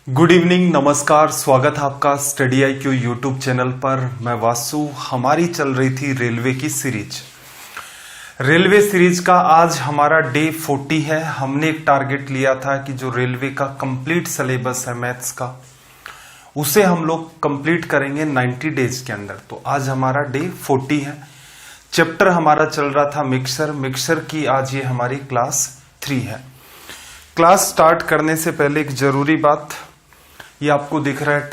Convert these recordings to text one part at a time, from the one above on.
Good evening, नमस्कार। स्वागत है आपका स्टडी IQ यूट्यूब चैनल पर। मैं वासु। हमारी चल रही थी रेलवे की सीरीज। रेलवे सीरीज का आज हमारा डे 40 है। हमने एक टारगेट लिया था कि जो रेलवे का कंप्लीट सिलेबस है मैथ्स का, उसे हम लोग कंप्लीट करेंगे 90 डेज के अंदर। तो आज हमारा डे 40 है। चैप्टर हमारा चल रहा था मिक्सर की आज ये हमारी क्लास 3 है। क्लास स्टार्ट करने से पहले एक जरूरी बात, ये आपको दिख रहा है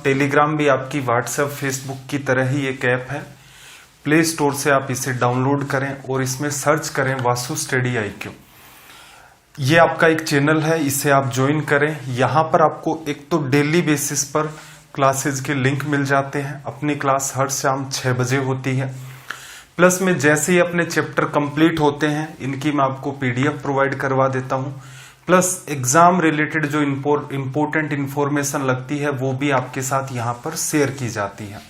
टेलीग्राम भी आपकी व्हाट्सएप फेसबुक की तरह ही एक ऐप है। प्ले स्टोर से आप इसे डाउनलोड करें और इसमें सर्च करें वासु स्टडी IQ। ये आपका एक चैनल है, इसे आप ज्वाइन करें। यहां पर आपको एक तो डेली बेसिस पर क्लासेज के लिंक मिल जाते हैं। अपनी क्लास हर शाम 6 बजे होती है। प्लस में जैसे ही अपने चैप्टर कंप्लीट होते हैं इनकी मैं आपको PDF प्रोवाइड करवा देता हूं। प्लस एग्जाम रिलेटेड जो इंपॉर्टेंट इंफॉर्मेशन लगती है वो भी आपके साथ यहां पर शेयर की जाती है।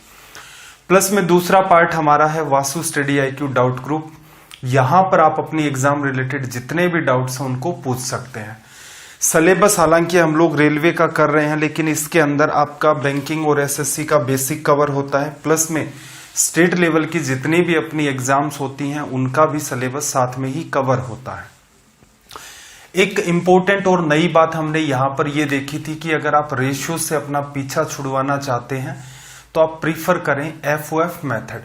प्लस में दूसरा पार्ट हमारा है Vasu study IQ doubt group. यहां पर आप अपनी एग्जाम रिलेटेड जितने भी डाउट्स हैं उनको पूछ सकते हैं। सिलेबस हालांकि हम लोग रेलवे का कर रहे हैं, लेकिन इसके अंदर आपका बैंकिंग और SSC का बेसिक कवर होता है। प्लस में स्टेट लेवल की जितनी भी अपनी एग्जाम्स होती हैं उनका भी सिलेबस साथ में ही कवर होता है। एक इंपॉर्टेंट और नई बात हमने यहां पर यह देखी थी कि अगर आप रेशियो से अपना पीछा छुड़वाना चाहते हैं तो आप प्रीफर करें FOF मेथड।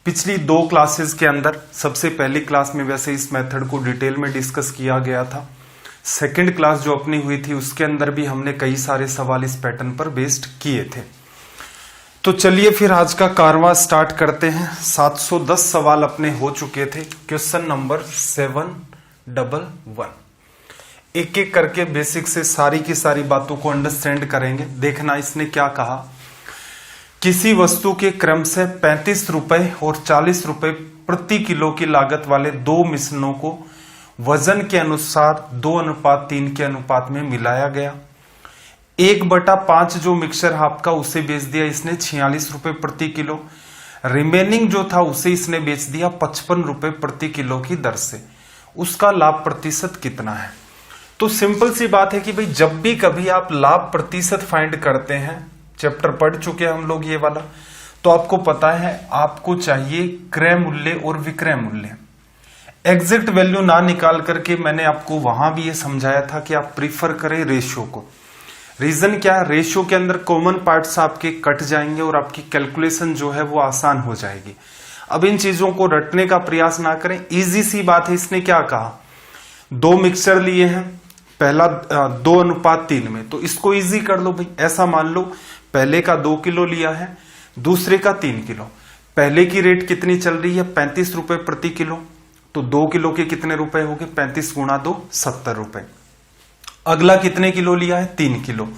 पिछली 2 क्लासेस के अंदर सबसे पहली क्लास में वैसे इस मेथड को डिटेल में डिस्कस किया गया था। सेकंड क्लास जो अपनी हुई थी उसके अंदर भी हमने कई सारे सवाल इस पैटर्न पर बेस्ड किए थे। तो चलिए फिर आज का कारवां स्टार्ट करते हैं। 710 सवाल अपने हो चुके थे। Question number 711। एक एक करके बेसिक से सारी की सारी बातों को अंडरस्टैंड करेंगे। देखना इसने क्या कहा। किसी वस्तु के क्रम से 35 रुपए और 40 रुपए प्रति किलो की लागत वाले 2 मिश्रणों को वजन के अनुसार 2:3 के अनुपात में मिलाया गया। 1/5 जो मिक्सचर आपका उसे बेच दिया इसने 46 रुपए प्रति किलो। रिमेनिंग जो था उसे इसने बेच दिया 55 रुपए प्रति किलो की दर से। उसका लाभ प्रतिशत कितना है? तो सिंपल सी बात है कि भाई जब भी कभी आप लाभ प्रतिशत फाइंड करते हैं, चैप्टर पढ़ चुके हैं हम लोग ये वाला, तो आपको पता है आपको चाहिए क्रय मूल्य और विक्रय मूल्य। एग्जैक्ट वैल्यू ना निकाल करके मैंने आपको वहां भी ये समझाया था कि आप प्रीफर करें रेशियो को। रीजन क्या है? रेशियो के अंदर कॉमन पार्ट्स आपके कट जाएंगे और आपकी कैलकुलेशन जो है वो आसान हो जाएगी। अब इन चीजों को रटने का प्रयास ना करें, इजी सी बात है। इसने क्या कहा, 2 मिक्सचर लिए हैं, पहला 2:3 में, तो इसको इजी कर लो भाई। ऐसा मान लो पहले का 2 किलो लिया है, दूसरे का 3 किलो। पहले की रेट कितनी चल रही है? 35 रुपए प्रति किलो। तो 2 किलो के कितने रुपए हो गए? 35 गुणा 2 70 रुपए। अगला कितने किलो लिया है? 3 किलो।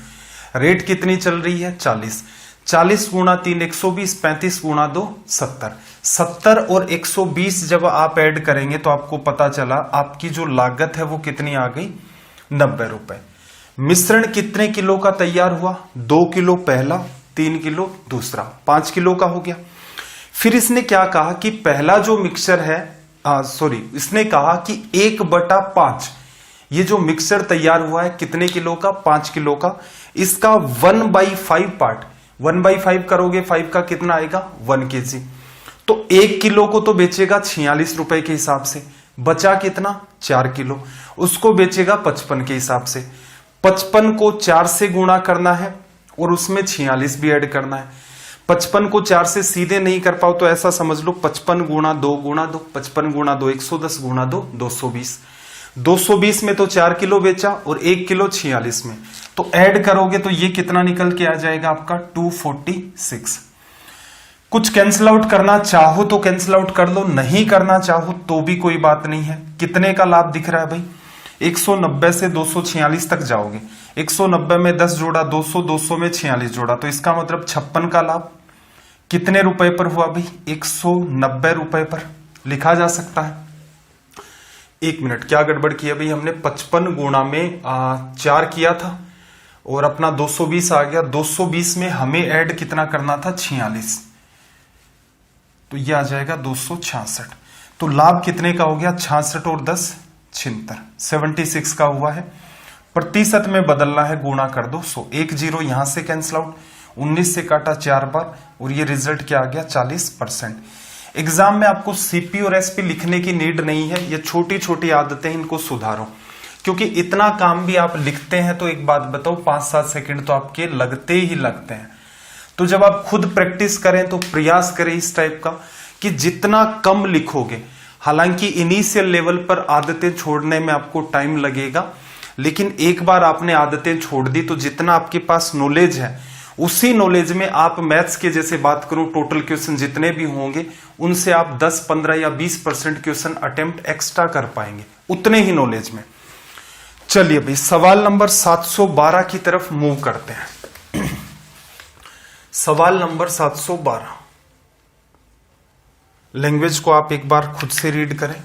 रेट कितनी चल रही है? 40। 40 गुणा 3 120, 35 गुणा 2 70। 70 और 120 जब आप ऐड करेंगे तो आपको पता चला आपकी जो लागत है वो कितनी आ गई? 90 रुपए। मिश्रण कितने किलो का तैयार हुआ? 2 किलो पहला, 3 किलो दूसरा, 5 किलो का हो गया। फिर इसने क्या कहा कि पहला जो मिक्सचर है, इसने कहा कि 1/5 ये जो मिक्सचर तैयार हुआ है कितने किलो का? 5 किलो का। इसका 1/5 पार्ट, 1/5 करोगे 5 का कितना आएगा? 1 kg। तो 1 किलो को तो बेचेगा 46 रुपए के हिसाब से, बचा कितना? 4 किलो। उसको बेचेगा 55 के हिसाब से। 55 को 4 से गुणा करना है और उसमें 46 भी ऐड करना है। 55 को 4 से सीधे नहीं कर पाओ तो ऐसा समझ लो 55 गुणा 2 गुणा 2, 55 गुणा 2 110 गुणा 2 220। 220 में तो 4 किलो बेचा और 1 किलो 46 में, तो ऐड करोगे तो ये कितना निकल के आ जाएगा आपका? 246। कुछ कैंसिल आउट करना चाहो तो कैंसिल आउट कर लो, नहीं करना चाहो तो भी कोई बात नहीं है। कितने का लाभ दिख रहा है भाई? 190 से 246 तक जाओगे। 190 में 10 जोड़ा 200, 200 में 46 जोड़ा, तो इसका मतलब 56 का लाभ कितने रुपए पर हुआ भाई? 190 रुपए पर लिखा जा सकता है। 1 मिनट, क्या गड़बड़ किया भाई? हमने 55 गुणा में 4 किया था और अपना 220 आ गया। 220 में हमें ऐड कितना करना था? 46, तो यह आ जाएगा 266। तो लाभ कितने का हो गया? 66 और 10 76, 76 का हुआ है। प्रतिशत में बदलना है, गुणा कर दो 100। एक जीरो यहां से कैंसिल आउट, 19 से काटा 4 बार और ये रिजल्ट क्या आ गया 40%। एग्जाम में आपको सीपी और एसपी लिखने की नीड नहीं है, ये छोटी छोटी आदतें इनको सुधारो, क्योंकि इतना काम भी आप लिखते हैं तो एक बात बताओ 5-7 सेकंड तो आपके लगते ही लगते हैं। तो जब आप खुद प्रैक्टिस करें तो प्रयास करें इस टाइप का कि जितना कम लिखोगे, हालांकि इनिशियल लेवल पर आदतें छोड़ने में आपको टाइम लगेगा, लेकिन एक बार आपने आदतें छोड़ दी तो जितना आपके पास नॉलेज है उसी नॉलेज में आप मैथ्स के जैसे बात करूं टोटल क्वेश्चन जितने भी होंगे उनसे आप 10, 15 या 20% क्वेश्चन अटेम्प्ट एक्स्ट्रा कर पाएंगे उतने ही नॉलेज में। चलिए भाई सवाल नंबर 712 की तरफ मूव करते हैं। सवाल नंबर 712, लैंग्वेज को आप एक बार खुद से रीड करें।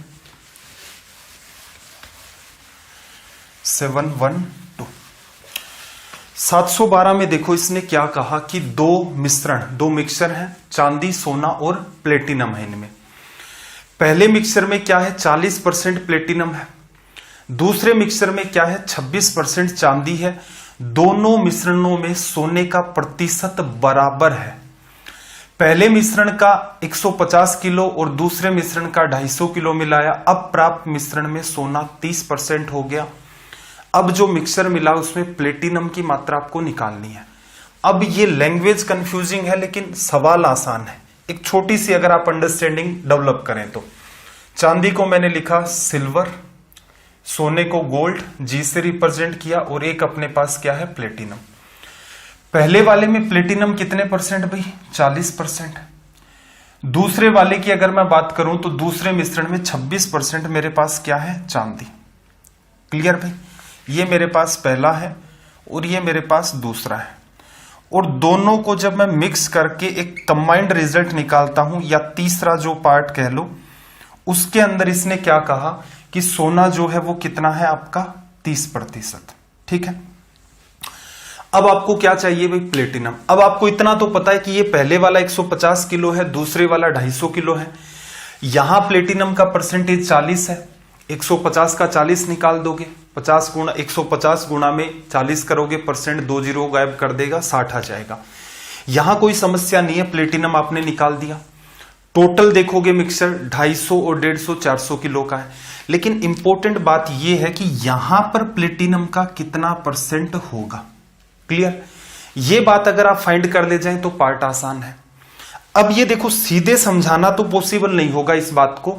712 712 में देखो इसने क्या कहा कि दो मिक्सचर हैं, चांदी, सोना और प्लेटिनम है इनमें। पहले मिक्सचर में क्या है 40% प्लेटिनम है, दूसरे मिक्सचर में क्या है 26% चांदी है। दोनों मिश्रणों में सोने का प्रतिशत बराबर है। पहले मिश्रण का 150 किलो और दूसरे मिश्रण का 250 किलो मिलाया, अब प्राप्त मिश्रण में सोना 30% हो गया। अब जो मिक्सचर मिला उसमें प्लेटिनम की मात्रा आपको निकालनी है। अब ये लैंग्वेज कंफ्यूजिंग है लेकिन सवाल आसान है, एक छोटी सी अगर आप अंडरस्टैंडिंग डेवलप करें तो। चांदी को मैंने लिखा सिल्वर, सोने को गोल्ड, जी से रिप्रेजेंट किया, और एक अपने पास क्या है प्लेटिनम। पहले वाले में प्लेटिनम कितने परसेंट भाई 40%। दूसरे वाले की अगर मैं बात करूं तो दूसरे मिश्रण में 26% मेरे पास क्या है चांदी। क्लियर भाई, ये मेरे पास पहला है और ये मेरे पास दूसरा है, और दोनों को जब मैं मिक्स करके एक कंबाइंड रिजल्ट निकालता हूं या तीसरा जो पार्ट कह लो, उसके अंदर इसने क्या कहा कि सोना जो है वो कितना है आपका 30%। ठीक है, अब आपको क्या चाहिए भाई प्लेटिनम। अब आपको इतना तो पता है कि ये पहले वाला 150 किलो है, दूसरे वाला 250 किलो है। यहां प्लेटिनम का परसेंटेज 40 है, 150 का 40 निकाल दोगे, 150 गुणा में 40 करोगे, परसेंट 2 जीरो गायब कर देगा, 60 आ जाएगा। यहां कोई समस्या नहीं है, प्लेटिनम आपने निकाल दिया। टोटल देखोगे मिक्सचर 250 और 150 400 किलो का है, लेकिन इंपॉर्टेंट बात यह है कि यहां पर प्लेटिनम का कितना परसेंट होगा। क्लियर, ये बात अगर आप फाइंड कर ले जाएं तो पार्ट आसान है। अब ये देखो सीधे समझाना तो पॉसिबल नहीं होगा इस बात को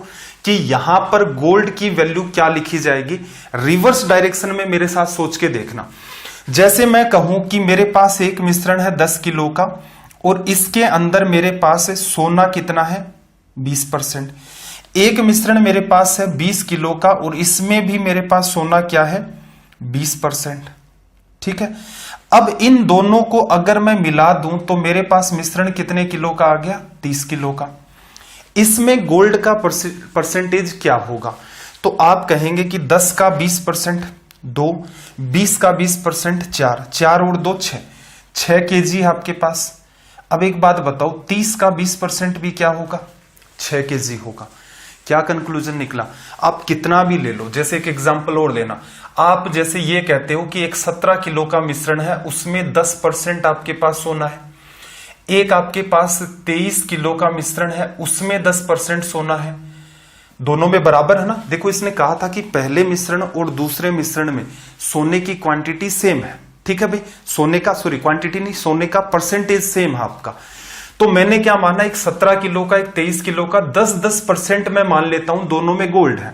कि यहां पर गोल्ड की वैल्यू क्या लिखी जाएगी। रिवर्स डायरेक्शन में मेरे साथ सोच के देखना। जैसे मैं कहूं कि मेरे पास एक मिश्रण है 10 किलो का और इसके अंदर मेरे पास है सोना कितना है 20%। एक मिश्रण मेरे पास है 20 किलो का और इसमें भी मेरे पास सोना क्या है 20%। ठीक है, अब इन दोनों को अगर मैं मिला दूं तो मेरे पास मिश्रण कितने किलो का आ गया 30 किलो का। इसमें गोल्ड का परसेंटेज क्या होगा, तो आप कहेंगे कि 10 का 20% 2, 20 का 20% 4 और 2 6 केजी है आपके पास। अब एक बात बताओ 30 का 20% भी क्या होगा 6 केजी होगा। क्या कंक्लूजन निकला, आप कितना भी ले लो। जैसे एक एग्जांपल और लेना, आप जैसे ये कहते हो कि एक 17 किलो का मिश्रण है, उसमें 10% आपके पास सोना है। एक आपके पास 23 किलो का मिश्रण है, उसमें 10% सोना है। दोनों में बराबर है ना। देखो इसने कहा था कि पहले मिश्रण और दूसरे मिश्रण में सोने की क्वांटिटी सेम है। ठीक है भाई, सोने का क्वांटिटी नहीं, सोने का परसेंटेज सेम है आपका। तो मैंने क्या माना, एक 17 किलो का एक 23 किलो का 10% मैं मान लेता हूं, दोनों में गोल्ड है।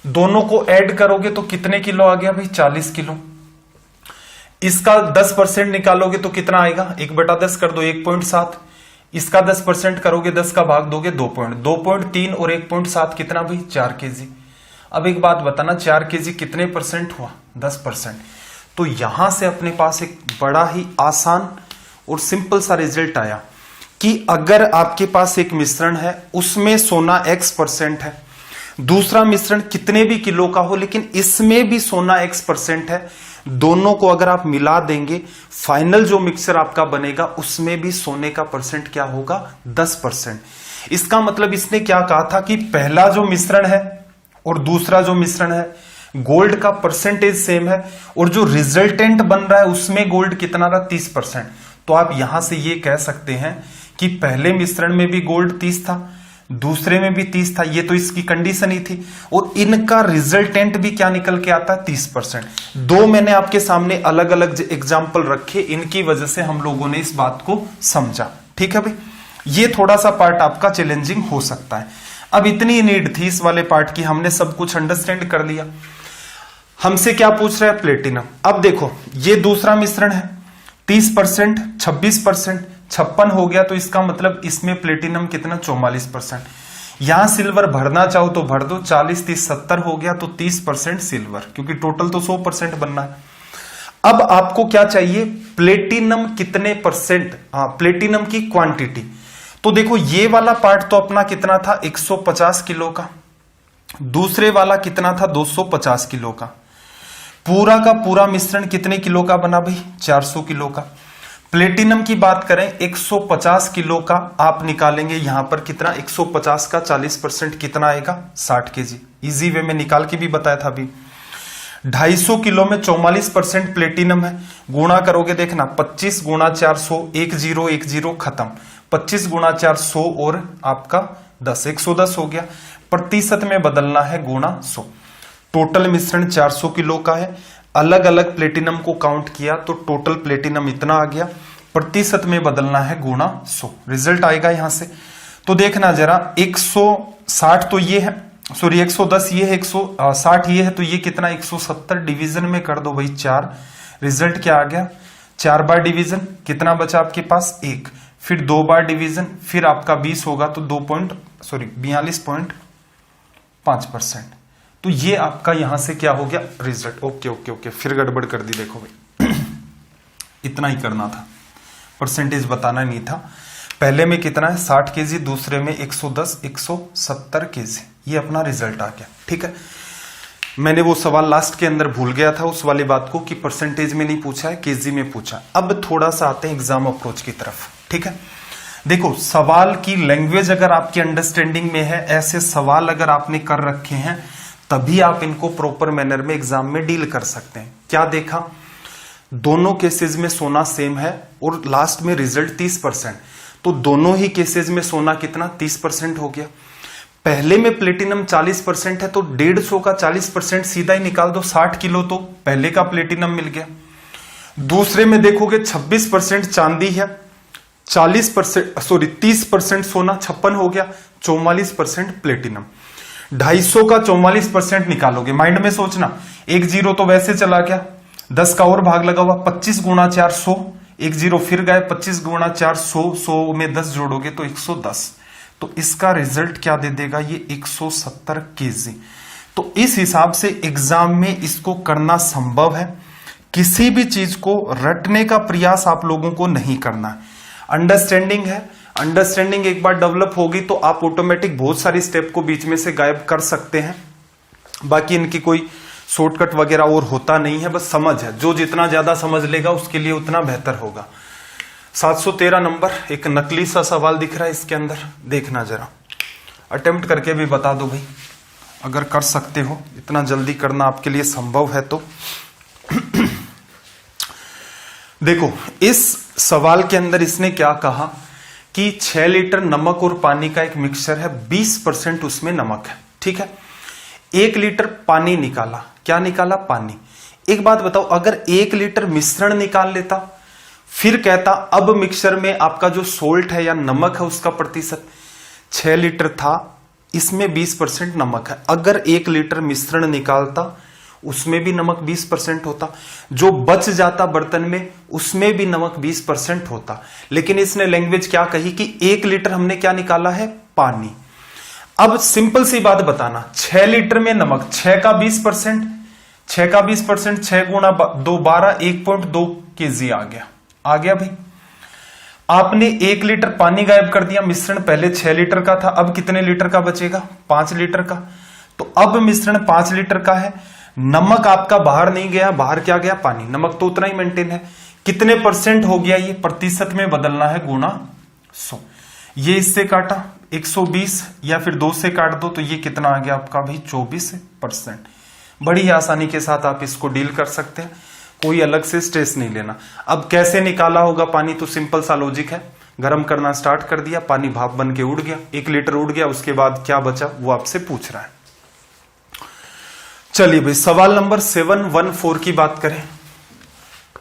दोनों को ऐड करोगे तो कितने किलो आ गया भाई 40 किलो। इसका 10% निकालोगे तो कितना आएगा, 1/10 कर दो 1.7। इसका 10% करोगे, 10 का भाग दोगे 2.3 और 1.7 कितना भाई 4 केजी। अब एक बात बताना, 4 केजी कितने परसेंट हुआ 10%। तो यहां से अपने पास एक बड़ा ही आसान और सिंपल सा रिजल्ट आया कि अगर आपके पास एक मिश्रण है उसमें सोना X% है, दूसरा मिश्रण कितने भी किलो का हो लेकिन इसमें भी सोना X% है, दोनों को अगर आप मिला देंगे फाइनल जो मिक्सचर आपका बनेगा उसमें भी सोने का परसेंट क्या होगा 10%। इसका मतलब इसने क्या कहा था कि पहला जो मिश्रण है और दूसरा जो मिश्रण है गोल्ड का परसेंटेज सेम है और जो रिजल्टेंट बन रहा है उसमें गोल्ड कितना रहा 30%। तो आप यहां से ये कह सकते हैं कि पहले मिश्रण में भी गोल्ड 30 था, दूसरे में भी 30 था, ये तो इसकी कंडीशन ही थी, और इनका रिजल्टेंट भी क्या निकल के आता है 30%। दो मैंने आपके सामने अलग अलग एग्जाम्पल रखे, इनकी वजह से हम लोगों ने इस बात को समझा। ठीक है भाई, ये थोड़ा सा पार्ट आपका चैलेंजिंग हो सकता है। अब इतनी नीड थी इस वाले पार्ट की, हमने सब कुछ अंडरस्टैंड कर लिया। हमसे क्या पूछ रहा है, प्लेटिनम। अब देखो ये दूसरा मिश्रण है, 30%, 26%, 56 हो गया, तो इसका मतलब इसमें प्लेटिनम कितना 44%। यहां सिल्वर भरना चाहो तो भर दो, 40, 30, 70 हो गया, तो 30% सिल्वर, क्योंकि टोटल तो 100% बनना है। अब आपको क्या चाहिए, प्लेटिनम कितने परसेंट, प्लेटिनम की क्वांटिटी। तो देखो ये वाला पार्ट तो अपना कितना था 150 किलो का, दूसरे वाला कितना था 250 किलो का, पूरा का पूरा मिश्रण कितने किलो का बना भाई 400 किलो का। प्लेटिनम की बात करें 150 किलो का, आप निकालेंगे यहां पर कितना 150 का 40% कितना आएगा 60 केजी। इजी वे में निकाल के भी बताया था अभी। 250 किलो में 44% प्लेटिनम है, गुणा करोगे देखना 25 गुणा 400, 1010 खत्म, 25 गुणा 400 और आपका 10, 110 हो गया। प्रतिशत में बदलना है गुणा 100। टोटल मिश्रण 400 किलो का है, अलग अलग प्लेटिनम को काउंट किया तो टोटल प्लेटिनम इतना आ गया, प्रतिशत में बदलना है गुणा 100, रिजल्ट आएगा यहां से। तो देखना जरा 160 तो ये है, सॉरी 110 ये है, 160 ये है, तो ये कितना 170, डिवीजन में कर दो भाई 4, रिजल्ट क्या आ गया 4 बार डिवीजन, कितना बचा आपके पास 1, फिर 2 बार डिवीजन, फिर आपका 20 होगा तो 42.5%। तो ये आपका यहां से क्या हो गया रिजल्ट। ओके ओके ओके, फिर गड़बड़ कर दी, देखो भाई इतना ही करना था, परसेंटेज बताना नहीं था। पहले में कितना है 60 केजी, दूसरे में 110, 170 केजी, ये अपना रिजल्ट आ गया। ठीक है, मैंने वो सवाल लास्ट के अंदर भूल गया था उस वाली बात को कि परसेंटेज में नहीं पूछा है, केजी में पूछा। अब थोड़ा सा आते हैं एग्जाम अप्रोच की तरफ। ठीक है, देखो सवाल की लैंग्वेज अगर आपकी अंडरस्टैंडिंग में है, ऐसे सवाल अगर आपने कर रखे हैं, तभी आप इनको प्रॉपर मैनर में एग्जाम में डील कर सकते हैं। क्या देखा, दोनों केसेस में सोना सेम है और लास्ट में रिजल्ट 30%, तो दोनों ही केसेस में सोना कितना 30% हो गया। पहले में प्लेटिनम 40% है, तो 150 का 40% सीधा ही निकाल दो, 60 किलो तो पहले का प्लेटिनम मिल गया। दूसरे में देखोगे 26% चांदी है, 30% सोना, 56 हो गया, 44% प्लेटिनम। 250 का 44% निकालोगे, माइंड में सोचना, 1 0 तो वैसे चला गया, 10 का और भाग लगा हुआ, 25 गुणा 4 100, 1 0 फिर गए, 25 गुणा 4 100, 100 में 10 जोड़ोगे तो 110, तो इसका रिजल्ट क्या दे देगा ये 170 केजी। तो इस हिसाब से एग्जाम में इसको करना संभव है। किसी भी चीज को रटने का प्रयास आप लोगों को नहीं करना है। अंडरस्टैंडिंग है, अंडरस्टैंडिंग एक बार डेवलप होगी तो आप ऑटोमेटिक बहुत सारी स्टेप को बीच में से गायब कर सकते हैं। बाकी इनकी कोई शॉर्टकट वगैरह और होता नहीं है, बस समझ है, जो जितना ज्यादा समझ लेगा उसके लिए उतना बेहतर होगा। 713 नंबर एक नकली सा सवाल दिख रहा है इसके अंदर, देखना जरा, अटेम्प्ट करके भी बता दो भाई अगर कर सकते हो, इतना जल्दी करना आपके लिए संभव है तो। देखो इस सवाल के अंदर इसने क्या कहा कि 6 लीटर नमक और पानी का एक मिक्सचर है, 20% उसमें नमक है। ठीक है, 1 लीटर पानी निकाला, क्या निकाला पानी। एक बात बताओ, अगर 1 लीटर मिश्रण निकाल लेता फिर कहता अब मिक्सचर में आपका जो सोल्ट है या नमक है उसका प्रतिशत, 6 लीटर था इसमें 20% नमक है, अगर 1 लीटर मिश्रण निकालता उसमें भी नमक 20% होता, जो बच जाता बर्तन में उसमें भी नमक 20% होता। लेकिन इसने लैंग्वेज क्या कही कि 1 लीटर हमने क्या निकाला है पानी। अब सिंपल सी बात बताना, 6 लीटर में नमक, 6 का 20%, 6 का 20%, 6 गुणा 2 12, 1.2 केजी आ गया भाई। आपने 1 लीटर पानी गायब कर दिया, मिश्रण पहले 6 लीटर का था, अब कितने लीटर का बचेगा 5 लीटर का, तो अब मिश्रण 5 लीटर का है, नमक आपका बाहर नहीं गया, बाहर क्या गया पानी, नमक तो उतना ही मेंटेन है। कितने परसेंट हो गया ये, प्रतिशत में बदलना है गुणा 100। ये इससे काटा 120 या फिर 2 से काट दो तो ये कितना आ गया आपका भाई 24%। बड़ी आसानी के साथ आप इसको डील कर सकते हैं, कोई अलग से स्ट्रेस नहीं लेना। अब कैसे निकाला होगा पानी, तो सिंपल सा लॉजिक है, गर्म करना स्टार्ट कर दिया, पानी भाप बन के उड़ गया, 1 लीटर उड़ गया, उसके बाद क्या बचा वो आपसे पूछ रहा है। चलिए भाई सवाल नंबर 714 की बात करें।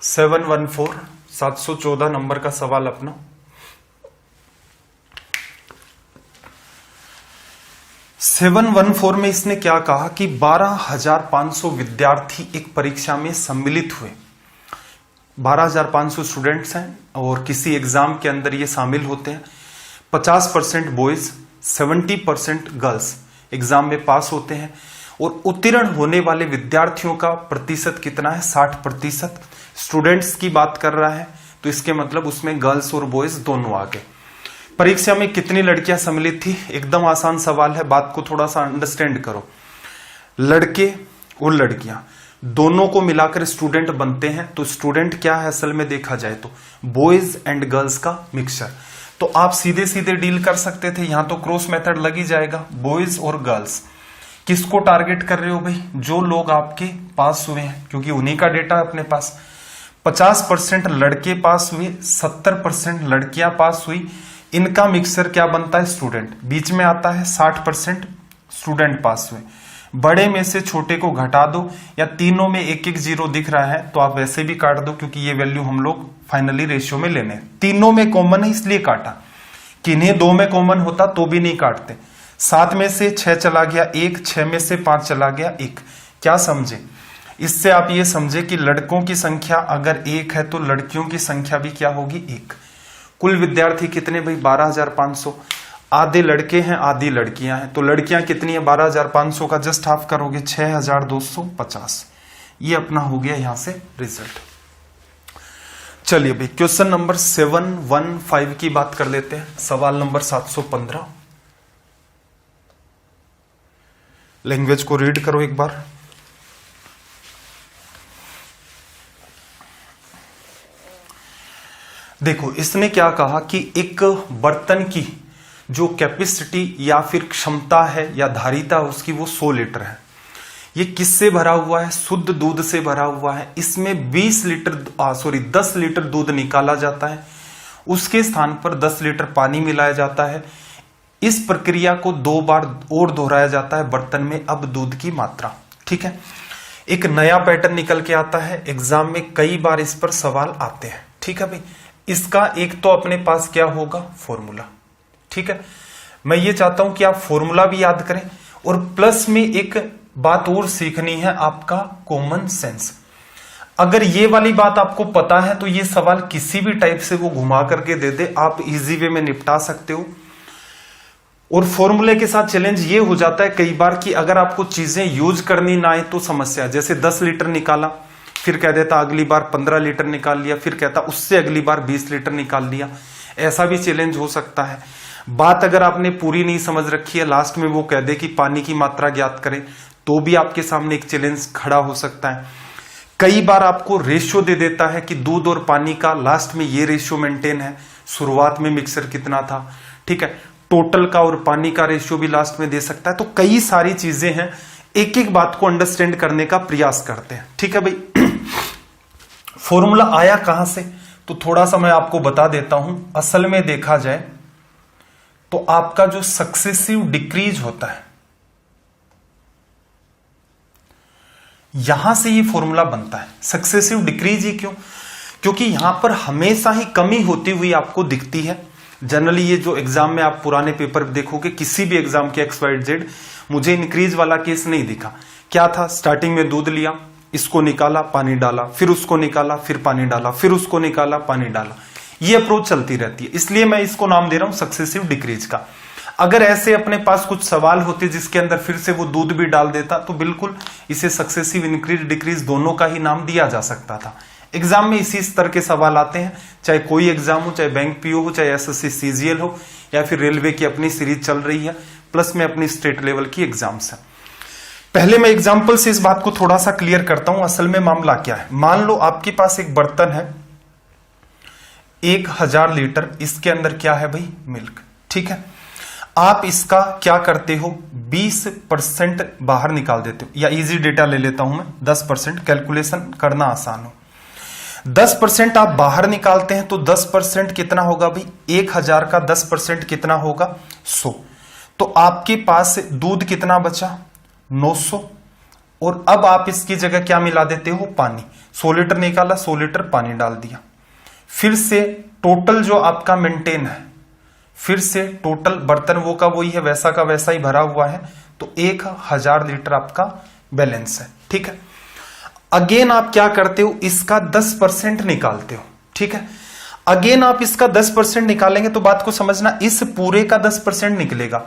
714 714 नंबर का सवाल अपना। सेवन 714 में इसने क्या कहा कि 12,500 विद्यार्थी एक परीक्षा में सम्मिलित हुए। 12,500 स्टूडेंट्स हैं और किसी एग्जाम के अंदर ये शामिल होते हैं। 50% बॉयज 70% गर्ल्स एग्जाम में पास होते हैं और उत्तीर्ण होने वाले विद्यार्थियों का प्रतिशत कितना है, 60%। स्टूडेंट्स की बात कर रहा है तो इसके मतलब उसमें गर्ल्स और बॉयज दोनों आ गए। परीक्षा में कितनी लड़कियां सम्मिलित थी, एकदम आसान सवाल है, बात को थोड़ा सा अंडरस्टैंड करो। लड़के और लड़कियां दोनों को मिलाकर स्टूडेंट बनते हैं, तो स्टूडेंट क्या है असल में देखा जाए तो बॉयज एंड गर्ल्स का मिक्सचर। तो आप सीधे सीधे डील कर सकते थे, यहां तो क्रॉस मेथड लग ही जाएगा। बॉयज और गर्ल्स किसको टारगेट कर रहे हो भाई, जो लोग आपके पास हुए हैं, क्योंकि उन्हीं का डेटा है अपने पास। 50% लड़के पास हुए, 70% लड़कियां पास हुई, इनका मिक्सचर क्या बनता है, स्टूडेंट। बीच में आता है 60% स्टूडेंट पास हुए। बड़े में से छोटे को घटा दो, या तीनों में एक एक जीरो दिख रहा है तो आप वैसे भी काट दो, क्योंकि ये वैल्यू हम लोग फाइनली रेशियो में लेने। तीनों में कॉमन है इसलिए काटा, किन्हीं 2 में कॉमन होता तो भी नहीं काटते। 7 में से 6 चला गया 1, 6 में से 5 चला गया 1। क्या समझे, इससे आप ये समझे कि लड़कों की संख्या अगर 1 है तो लड़कियों की संख्या भी क्या होगी, 1। कुल विद्यार्थी कितने भाई, 12,500। आधे लड़के हैं आधी लड़कियां हैं, तो लड़कियां कितनी है, 12,500 का जस्ट हाफ करोगे 6,250। ये अपना हो गया यहां से रिजल्ट। चलिए भाई क्वेश्चन नंबर 715 की बात कर लेते हैं। सवाल नंबर 715। लैंग्वेज को रीड करो एक बार। देखो इसने क्या कहा कि एक बर्तन की जो कैपेसिटी या फिर क्षमता है या धारिता उसकी वो 100 लीटर है। ये किससे भरा हुआ है, शुद्ध दूध से भरा हुआ है। इसमें 10 लीटर दूध निकाला जाता है, उसके स्थान पर 10 लीटर पानी मिलाया जाता है। इस प्रक्रिया को 2 बार और दोहराया जाता है बर्तन में, अब दूध की मात्रा। ठीक है, एक नया पैटर्न निकल के आता है, एग्जाम में कई बार इस पर सवाल आते हैं। ठीक है भाई, इसका एक तो अपने पास क्या होगा, फॉर्मूला। ठीक है, मैं ये चाहता हूं कि आप फॉर्मूला भी याद करें और प्लस में एक बात और सीखनी है, आपका कॉमन सेंस। अगर ये वाली बात आपको पता है तो ये सवाल किसी भी टाइप से वो घुमा करके दे दे, आप इजी वे में निपटा सकते हो। और फॉर्मूले के साथ चैलेंज ये हो जाता है कई बार कि अगर आपको चीजें यूज करनी ना आए तो समस्या। जैसे 10 लीटर निकाला, फिर कह देता अगली बार 15 लीटर निकाल लिया, फिर कहता उससे अगली बार 20 लीटर निकाल लिया। ऐसा भी चैलेंज हो सकता है। बात अगर आपने पूरी नहीं समझ रखी है, लास्ट में वो कह दे कि पानी की मात्रा ज्ञात करें, तो भी आपके सामने एक चैलेंज खड़ा हो सकता है। कई बार आपको रेशियो दे देता है कि दूध और पानी का लास्ट में ये रेशियो मेंटेन है, शुरुआत में मिक्सर कितना था। ठीक है, टोटल का और पानी का रेशियो भी लास्ट में दे सकता है। तो कई सारी चीजें हैं, एक एक बात को अंडरस्टैंड करने का प्रयास करते हैं। ठीक है भाई, फॉर्मूला आया कहां से, तो थोड़ा सा मैं आपको बता देता हूं। असल में देखा जाए तो आपका जो सक्सेसिव डिक्रीज होता है, यहां से ये फॉर्मूला बनता है। सक्सेसिव डिक्रीज ही क्यों, क्योंकि यहां पर हमेशा ही कमी होती हुई आपको दिखती है। जनरली ये जो एग्जाम में आप पुराने पेपर देखोगे, किसी भी एग्जाम के XYZ, मुझे इंक्रीज वाला केस नहीं दिखा। क्या था, स्टार्टिंग में दूध लिया, इसको निकाला, पानी डाला, फिर उसको निकाला, फिर पानी डाला, फिर उसको निकाला, पानी डाला। ये अप्रोच चलती रहती है, इसलिए मैं इसको नाम दे रहा हूं सक्सेसिव डिक्रीज का। अगर ऐसे अपने पास कुछ सवाल होते जिसके अंदर फिर से वो दूध भी डाल देता, तो बिल्कुल इसे सक्सेसिव इंक्रीज डिक्रीज दोनों का ही नाम दिया जा सकता था। एग्जाम में इसी स्तर के सवाल आते हैं, चाहे कोई एग्जाम हो, चाहे बैंक पीओ हो, चाहे SSC CGL हो, या फिर रेलवे की अपनी सीरीज चल रही है, प्लस में अपनी स्टेट लेवल की एग्जाम्स है। पहले मैं एग्जाम्पल से इस बात को थोड़ा सा क्लियर करता हूं, असल में मामला क्या है। मान लो आपके पास एक बर्तन है 1000 लीटर, इसके अंदर क्या है भाई, मिल्क। ठीक है, आप इसका क्या करते हो, 20% बाहर निकाल देते हो, या इजी डेटा ले लेता हूं मैं, 10%, कैलकुलेशन करना आसान हो। 10% आप बाहर निकालते हैं तो 10% कितना होगा भाई, 1000 का 10% कितना होगा, 100। तो आपके पास दूध कितना बचा, 900। और अब आप इसकी जगह क्या मिला देते हो, पानी। 100 लीटर निकाला, 100 लीटर पानी डाल दिया। फिर से टोटल जो आपका मेंटेन है, फिर से टोटल बर्तन वो का वही है, वैसा का वैसा ही भरा हुआ है, तो 1000 लीटर आपका बैलेंस है। ठीक है, अगेन आप क्या करते हो, इसका 10% निकालते हो। ठीक है, अगेन आप इसका 10% निकालेंगे तो बात को समझना, इस पूरे का 10% निकलेगा।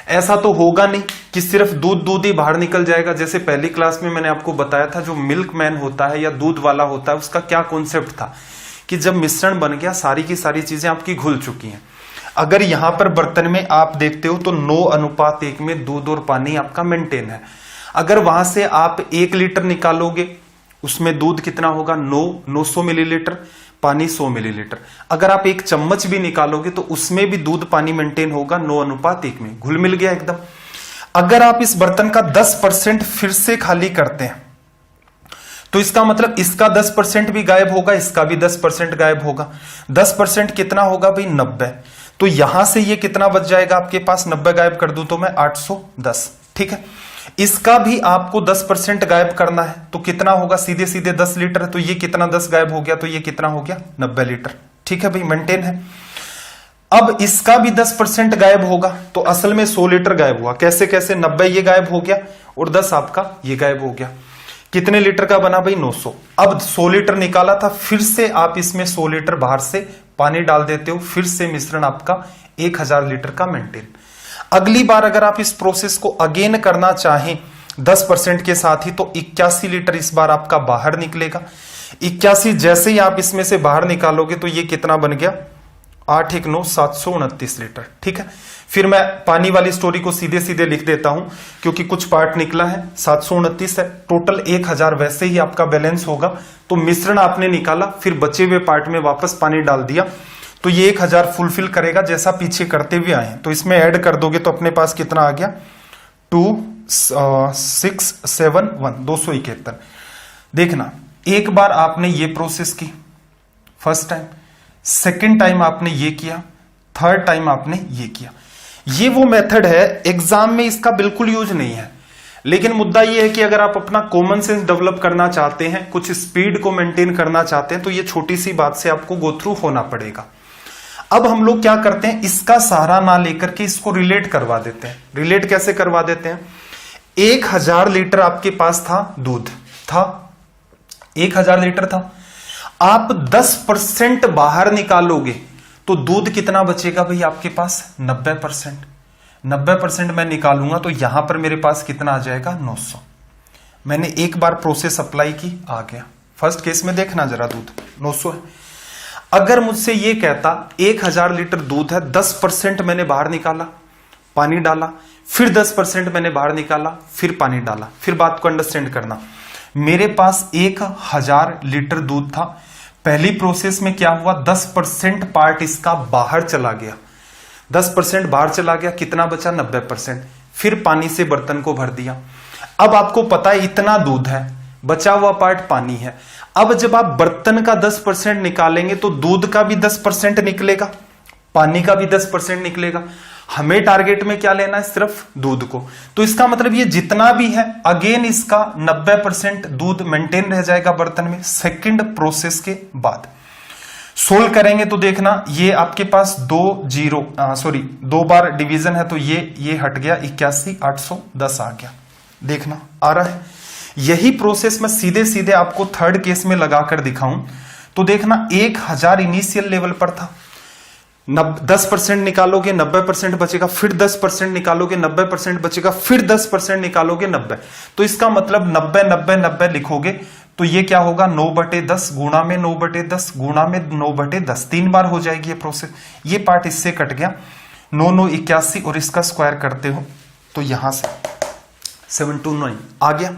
ऐसा तो होगा नहीं कि सिर्फ दूध ही बाहर निकल जाएगा। जैसे पहली क्लास में मैंने आपको बताया था, जो मिल्कमैन होता है या दूध वाला होता है, उसका क्या कॉन्सेप्ट था कि जब मिश्रण बन गया, सारी की सारी चीजें आपकी घुल चुकी हैं। अगर यहां पर बर्तन में आप देखते हो तो 9:1 में दूध और पानी आपका मेंटेन है। अगर वहां से आप 1 लीटर निकालोगे, उसमें दूध कितना होगा, 900 मिलीलीटर, पानी 100 मिलीलीटर। अगर आप 1 चम्मच भी निकालोगे तो उसमें भी दूध पानी मेंटेन होगा 9:1 में, घुल मिल गया एकदम। अगर आप इस बर्तन का 10% फिर से खाली करते हैं तो इसका मतलब इसका 10% भी गायब होगा, इसका भी 10% गायब होगा। 10% कितना होगा भाई, 90। तो यहां से ये कितना बच जाएगा आपके पास, 90 गायब कर दूं तो मैं 810। ठीक है, इसका भी आपको 10% गायब करना है तो कितना होगा, सीधे सीधे 10 लीटर है, तो ये कितना 10 गायब हो गया, तो ये कितना हो गया, 90 लीटर। ठीक है भाई, मेंटेन है। अब इसका भी 10% गायब होगा तो असल में 100 लीटर गायब हुआ। कैसे कैसे, 90 ये गायब हो गया और 10 आपका ये गायब हो गया। कितने लीटर का बना भाई, 900। अब 100 लीटर निकाला था, फिर से आप इसमें 100 लीटर बाहर से पानी डाल देते हो, फिर से मिश्रण आपका 1000 लीटर का मेंटेन। अगली बार अगर आप इस प्रोसेस को अगेन करना चाहें 10% के साथ ही, तो 81 लीटर इस बार आपका बाहर निकलेगा। 81 जैसे ही आप इसमें से बाहर निकालोगे तो ये कितना बन गया, 8 1 9 729 लीटर। ठीक है, फिर मैं पानी वाली स्टोरी को सीधे सीधे लिख देता हूं क्योंकि कुछ पार्ट निकला है, 729 है, टोटल 1000 वैसे ही आपका बैलेंस होगा। तो मिश्रण आपने निकाला, फिर बचे हुए पार्ट में वापस पानी डाल दिया, तो ये 1000 फुलफिल करेगा जैसा पीछे करते हुए आए। तो इसमें ऐड कर दोगे तो अपने पास कितना आ गया, 2671, 271। देखना, एक बार आपने ये प्रोसेस की फर्स्ट टाइम, सेकेंड टाइम आपने ये किया, थर्ड टाइम आपने ये किया। ये वो मेथड है, एग्जाम में इसका बिल्कुल यूज नहीं है, लेकिन मुद्दा ये है कि अगर आप अपना कॉमन सेंस डेवलप करना चाहते हैं, कुछ स्पीड को मेंटेन करना चाहते हैं, तो ये छोटी सी बात से आपको गो थ्रू होना पड़ेगा। अब हम लोग क्या करते हैं, इसका सहारा ना लेकर के इसको रिलेट करवा देते हैं। रिलेट कैसे करवा देते हैं, 1000 लीटर आपके पास था, दूध था 1000 लीटर था, आप 10% बाहर निकालोगे तो दूध कितना बचेगा भाई आपके पास, 90%। 90% मैं निकालूंगा तो यहां पर मेरे पास कितना आ जाएगा, 900। मैंने एक बार प्रोसेस अप्लाई की, आ गया। फर्स्ट केस में देखना जरा, दूध 900 है। अगर मुझसे ये कहता 1000 लीटर दूध है, 10% मैंने बाहर निकाला, पानी डाला, फिर 10% मैंने बाहर निकाला, फिर पानी डाला, फिर बात को अंडरस्टैंड करना। मेरे पास 1000 लीटर दूध था, पहली प्रोसेस में क्या हुआ, 10% पार्ट इसका बाहर चला गया, 10% बाहर चला गया, कितना बचा, 90%। फिर पानी से बर्तन को भर दिया। अब आपको पता है इतना दूध है, बचा हुआ पार्ट पानी है। अब जब आप बर्तन का 10% निकालेंगे तो दूध का भी 10% निकलेगा, पानी का भी 10% निकलेगा। हमें टारगेट में क्या लेना है, सिर्फ दूध को। तो इसका मतलब ये जितना भी है, अगेन इसका 90% दूध मेंटेन रह जाएगा बर्तन में। सेकंड प्रोसेस के बाद सोल्व करेंगे तो देखना, ये आपके पास 2 बार डिवीजन है तो ये हट गया, 81 810 आ गया। देखना आ रहा है। यही प्रोसेस मैं सीधे सीधे आपको थर्ड केस में लगाकर दिखाऊं तो देखना, 1000 इनिशियल लेवल पर था, 10% निकालोगे 90% बचेगा, फिर 10% निकालोगे 90% बचेगा, फिर 10% निकालोगे 90। तो इसका मतलब 90 90 90 लिखोगे तो ये क्या होगा, 9/10 गुणा में 9/10 गुणा में 9/10, 3 बार हो जाएगी ये प्रोसेस। ये पार्ट इससे कट गया, 9 9 81 और इसका स्क्वायर करते हो तो यहां से 729 आ गया।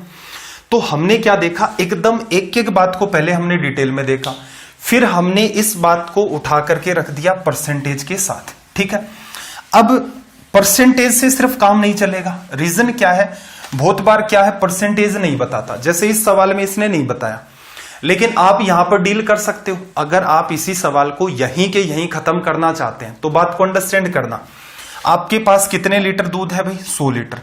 तो हमने क्या देखा, एकदम एक एक बात को पहले हमने डिटेल में देखा, फिर हमने इस बात को उठा करके रख दिया परसेंटेज के साथ। ठीक है, अब परसेंटेज से सिर्फ काम नहीं चलेगा। रीजन क्या है, बहुत बार क्या है परसेंटेज नहीं बताता, जैसे इस सवाल में इसने नहीं बताया, लेकिन आप यहां पर डील कर सकते हो। अगर आप इसी सवाल को यहीं के यहीं खत्म करना चाहते हैं तो बात को अंडरस्टैंड करना। आपके पास कितने लीटर दूध है भाई, 100 लीटर।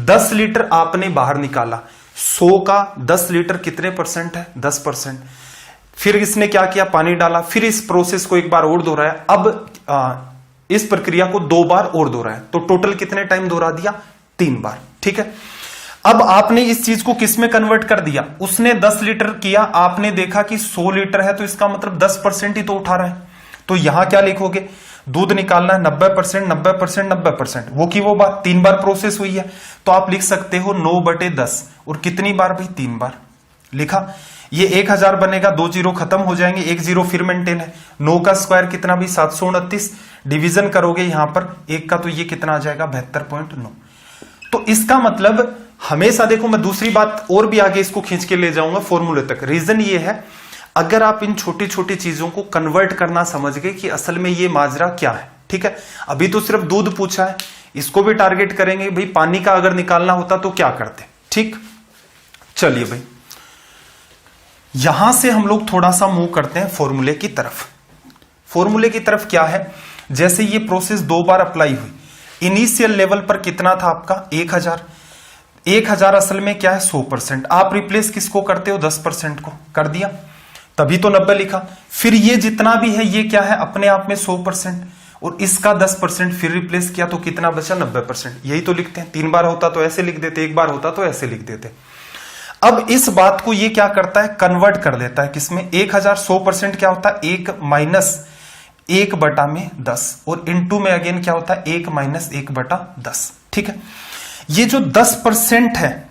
10 लीटर आपने बाहर निकाला, 100 का 10 लीटर कितने परसेंट है, 10%। फिर इसने क्या किया, पानी डाला, फिर इस प्रोसेस को एक बार और दोहराया। अब इस प्रक्रिया को 2 बार और दोहराया, तो टोटल कितने टाइम दोहरा दिया, 3 बार। ठीक है, अब आपने इस चीज को किस में कन्वर्ट कर दिया, उसने 10 लीटर किया, आपने देखा कि 100 लीटर है, तो इसका मतलब 10% ही तो उठा रहा है। तो यहां क्या लिखोगे, दूध निकालना है 90%, 90%, 90%, वो की वो बात, 3 बार प्रोसेस हुई है, तो आप लिख सकते हो 9/10। और कितनी बार भाई, 3 बार लिखा। ये 1000 बनेगा, 2 जीरो खत्म हो जाएंगे, 1 जीरो फिर मेंटेन है। 9 का स्क्वायर कितना भी, 729। डिवीजन करोगे यहां पर 1 का, तो ये कितना आ जाएगा, 72.9। तो इसका मतलब हमेशा देखो, मैं दूसरी बात और भी आगे इसको खींच के ले जाऊंगा फॉर्मूले तक। रीजन ये है, अगर आप इन छोटी छोटी चीजों को कन्वर्ट करना समझ गए कि असल में ये माजरा क्या है। ठीक है, अभी तो सिर्फ दूध पूछा है, इसको भी टारगेट करेंगे भाई, पानी का अगर निकालना होता तो क्या करते। ठीक, चलिए भाई, यहां से हम लोग थोड़ा सा मूव करते हैं फॉर्मूले की तरफ। फॉर्मूले की तरफ क्या है, जैसे ये प्रोसेस 2 बार अप्लाई हुई, इनिशियल लेवल पर कितना था आपका, 1000। 1000 असल में क्या है, 100%। आप रिप्लेस किसको करते हो, 10% को कर दिया, तभी तो 90 लिखा। फिर ये जितना भी है ये क्या है, अपने आप में 100%, और इसका 10% फिर रिप्लेस किया, तो कितना बचा, 90%। यही तो लिखते हैं। 3 बार होता तो ऐसे लिख देते, 1 बार होता तो ऐसे लिख देते। अब इस बात को ये क्या करता है, कन्वर्ट कर देता है किसमें, 1000 100% क्या होता है, 1 माइनस 1/10, और इनटू में अगेन क्या होता है, 1 माइनस 1/10। ठीक है, ये जो 10% है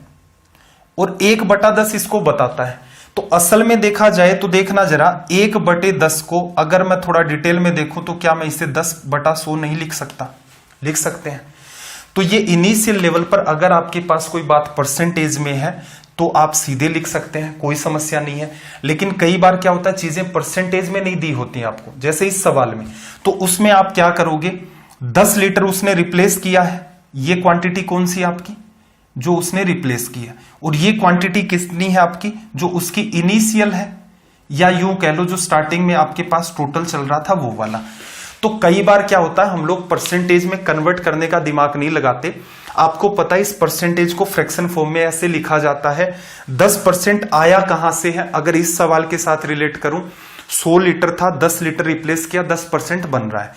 और 1/10 इसको बताता है। तो असल में देखा जाए तो देखना जरा, 1/10 को अगर मैं थोड़ा डिटेल में देखूं तो क्या मैं इसे 10/100 नहीं लिख सकता, लिख सकते हैं। तो ये इनिशियल लेवल पर अगर आपके पास कोई बात परसेंटेज में है तो आप सीधे लिख सकते हैं, कोई समस्या नहीं है। लेकिन कई बार क्या होता है, चीजें परसेंटेज में नहीं दी होती हैं आपको, जैसे इस सवाल में, तो उसमें आप क्या करोगे, 10 लीटर उसने रिप्लेस किया है, ये क्वांटिटी कौन सी आपकी, जो उसने रिप्लेस की है, और ये क्वांटिटी कितनी है आपकी, जो उसकी इनिशियल है, या यूं कह लो जो स्टार्टिंग में आपके पास टोटल चल रहा था वो वाला। तो कई बार क्या होता है, हम लोग परसेंटेज में कन्वर्ट करने का दिमाग नहीं लगाते। आपको पता है इस परसेंटेज को फ्रैक्शन फॉर्म में ऐसे लिखा जाता है। 10% आया कहां से है, अगर इस सवाल के साथ रिलेट करूं, 100 लीटर था, 10 लीटर रिप्लेस किया, 10% बन रहा है।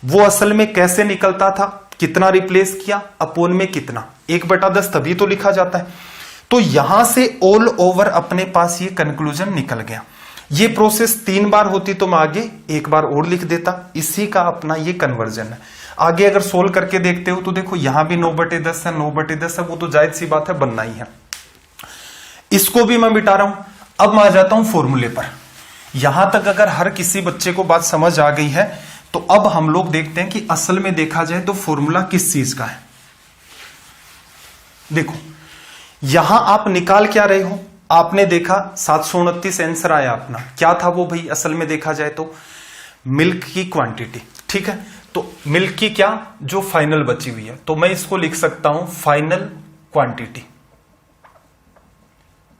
वो असल में कैसे निकलता था, कितना रिप्लेस किया अपोन में कितना, 1/10 तभी तो लिखा जाता है। तो यहां से ऑल ओवर अपने पास ये कंक्लूजन निकल गया। ये प्रोसेस 3 बार होती तो मैं आगे 1 बार और लिख देता, इसी का अपना ये कन्वर्जन है। आगे अगर सोल्व करके देखते हो तो देखो यहां भी 9/10 है, 9/10 है, वो तो जायज सी बात है, बनना ही है। इसको भी मैं मिटा रहा हूं। अब मैं आ जाता हूं फॉर्मूले पर। यहां तक अगर हर किसी बच्चे को बात समझ आ गई है तो अब हम लोग देखते हैं कि असल में देखा जाए तो फॉर्मूला किस चीज का है। देखो यहां आप निकाल क्या रहे हो, आपने देखा 729 आंसर आया अपना, क्या था वो भाई, असल में देखा जाए तो मिल्क की क्वांटिटी। ठीक है, तो मिल्क की क्या, जो फाइनल बची हुई है, तो मैं इसको लिख सकता हूं फाइनल क्वांटिटी।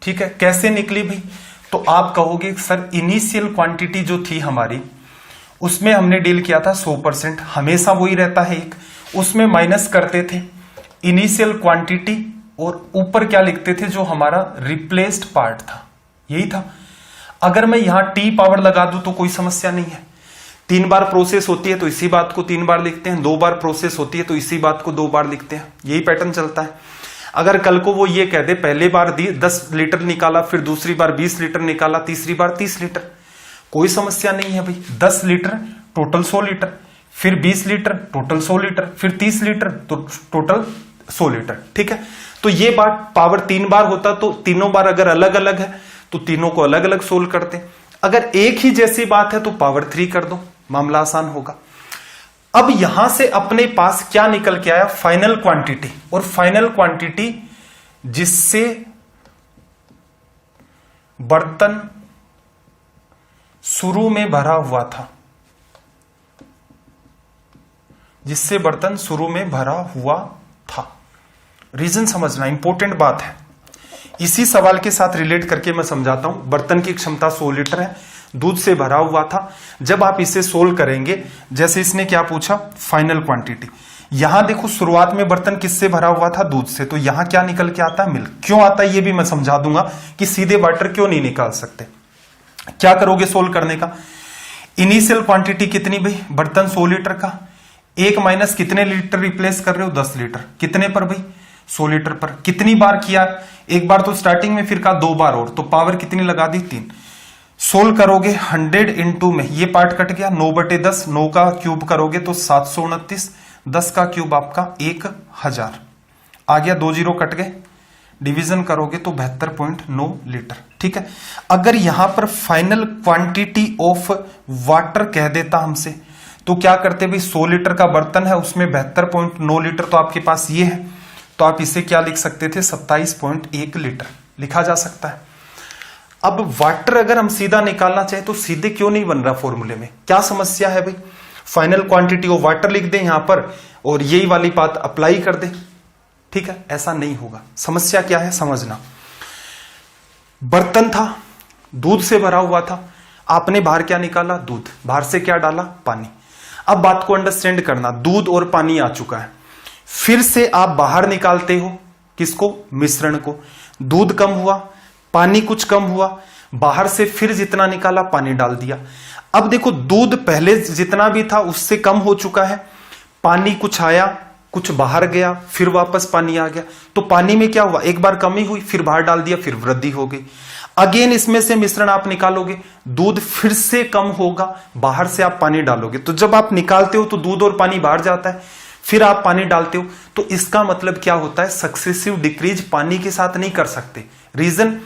ठीक है, कैसे निकली भाई, तो आप कहोगे सर इनिशियल क्वांटिटी जो थी हमारी उसमें हमने डील किया था 100%, हमेशा वही रहता है एक, उसमें माइनस करते थे इनिशियल क्वांटिटी और ऊपर क्या लिखते थे, जो हमारा रिप्लेस्ड पार्ट था, यही था। अगर मैं यहां टी पावर लगा दूं तो कोई समस्या नहीं है। 3 बार प्रोसेस होती है तो इसी बात को 3 बार लिखते हैं, 2 बार प्रोसेस होती है तो इसी बात को 2 बार लिखते हैं, यही पैटर्न चलता है। अगर कल को वो ये कह दे पहले बार 10 लीटर निकाला, फिर दूसरी बार 20 लीटर निकाला, तीसरी बार 30 लीटर, कोई समस्या नहीं है भाई। 10 लीटर टोटल 100 लीटर, फिर 20 लीटर टोटल 100 लीटर, फिर 30 लीटर तो टोटल 100 लीटर। ठीक है, तो ये बात पावर 3 बार होता तो तीनों बार अगर अलग अलग है तो तीनों को अलग अलग सोल्व करते, अगर एक ही जैसी बात है तो पावर 3 कर दो, मामला आसान होगा। अब यहां से अपने पास क्या निकल के आया, फाइनल क्वांटिटी, और फाइनल क्वांटिटी जिससे बर्तन शुरू में भरा हुआ था जिससे बर्तन शुरू में भरा हुआ था। रीजन समझना इंपॉर्टेंट बात है। इसी सवाल के साथ रिलेट करके मैं समझाता हूं। बर्तन की क्षमता 100 लीटर है, दूध से भरा हुआ था। जब आप इसे सोल्व करेंगे, जैसे इसने क्या पूछा, फाइनल क्वांटिटी। यहां देखो शुरुआत में बर्तन किससे भरा हुआ था, दूध से, तो यहां क्या निकल के आता है, मिल्क। क्यों आता है ये भी मैं समझा दूंगा कि सीधे वाटर क्यों नहीं निकाल सकते। क्या करोगे सोल्व करने का, इनिशियल क्वांटिटी कितनी भाई, बर्तन 100 लीटर का, 1 माइनस कितने लीटर रिप्लेस कर रहे हो, 10 लीटर। कितने पर भाई, 100 लीटर पर। कितनी बार किया, एक बार तो स्टार्टिंग में, फिर का 2 बार और, तो पावर कितनी लगा दी, 3। सोल्व करोगे 100 इंटू में, ये पार्ट कट गया, 9/10, 9 का क्यूब करोगे तो 729, 10 का क्यूब आपका 1000 आ गया, 2 जीरो कट गए, डिवीजन करोगे तो 72.9 लीटर। ठीक है, अगर यहां पर फाइनल क्वांटिटी ऑफ वाटर कह देता हमसे, तो क्या करते भाई, 100 लीटर का बर्तन है, उसमें 72.9 लीटर तो आपके पास ये है, तो आप इसे क्या लिख सकते थे, 27.1 लीटर लिखा जा सकता है। अब वाटर अगर हम सीधा निकालना चाहे तो सीधे क्यों नहीं बन रहा फॉर्मूले में, क्या समस्या है भाई। फाइनल क्वांटिटी ऑफ वाटर लिख दे यहां पर और यही वाली बात अप्लाई कर दे, ठीक है, ऐसा नहीं होगा। समस्या क्या है समझना, बर्तन था, दूध से भरा हुआ था, आपने बाहर क्या निकाला, दूध, बाहर से क्या डाला, पानी। अब बात को अंडरस्टैंड करना, दूध और पानी आ चुका है, फिर से आप बाहर निकालते हो किसको, मिश्रण को। दूध कम हुआ, पानी कुछ कम हुआ, बाहर से फिर जितना निकाला पानी डाल दिया। अब देखो दूध पहले जितना भी था उससे कम हो चुका है, पानी कुछ आया, कुछ बाहर गया, फिर वापस पानी आ गया, तो पानी में क्या हुआ, एक बार कमी हुई, फिर बाहर डाल दिया, फिर वृद्धि हो गई। अगेन इसमें से मिश्रण आप निकालोगे, दूध फिर से कम होगा, बाहर से आप पानी डालोगे, तो जब आप निकालते हो तो दूध और पानी बाहर जाता है, फिर आप पानी डालते हो, तो इसका मतलब क्या होता है, सक्सेसिव डिक्रीज पानी के साथ नहीं कर सकते। रीजन,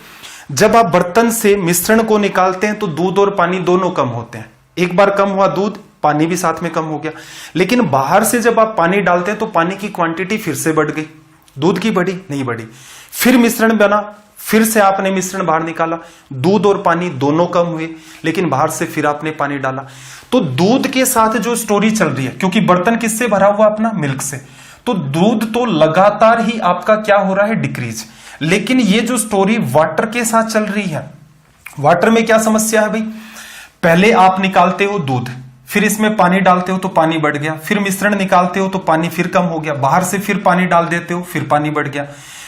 जब आप बर्तन से मिश्रण को निकालते हैं तो दूध और पानी दोनों कम होते हैं, एक बार कम हुआ दूध, पानी भी साथ में कम हो गया। लेकिन बाहर से जब आप पानी डालते हैं तो पानी की क्वांटिटी फिर से बढ़ गई, दूध की बढ़ी नहीं बढ़ी, फिर मिश्रण बना, फिर से आपने मिश्रण बाहर निकाला, दूध और पानी दोनों कम हुए, लेकिन बाहर से फिर आपने पानी डाला। तो दूध के साथ जो स्टोरी चल रही है, क्योंकि बर्तन किससे भरा हुआ अपना, मिल्क से, तो दूध तो लगातार ही आपका क्या हो रहा है, डिक्रीज। लेकिन ये जो स्टोरी वाटर के साथ चल रही है, वाटर में क्या समस्या है भाई, पहले आप निकालते हो दूध, फिर इसमें पानी डालते हो तो पानी बढ़ गया, फिर मिश्रण निकालते हो तो पानी फिर कम हो गया, बाहर से फिर पानी डाल देते हो, फिर पानी बढ़ गया,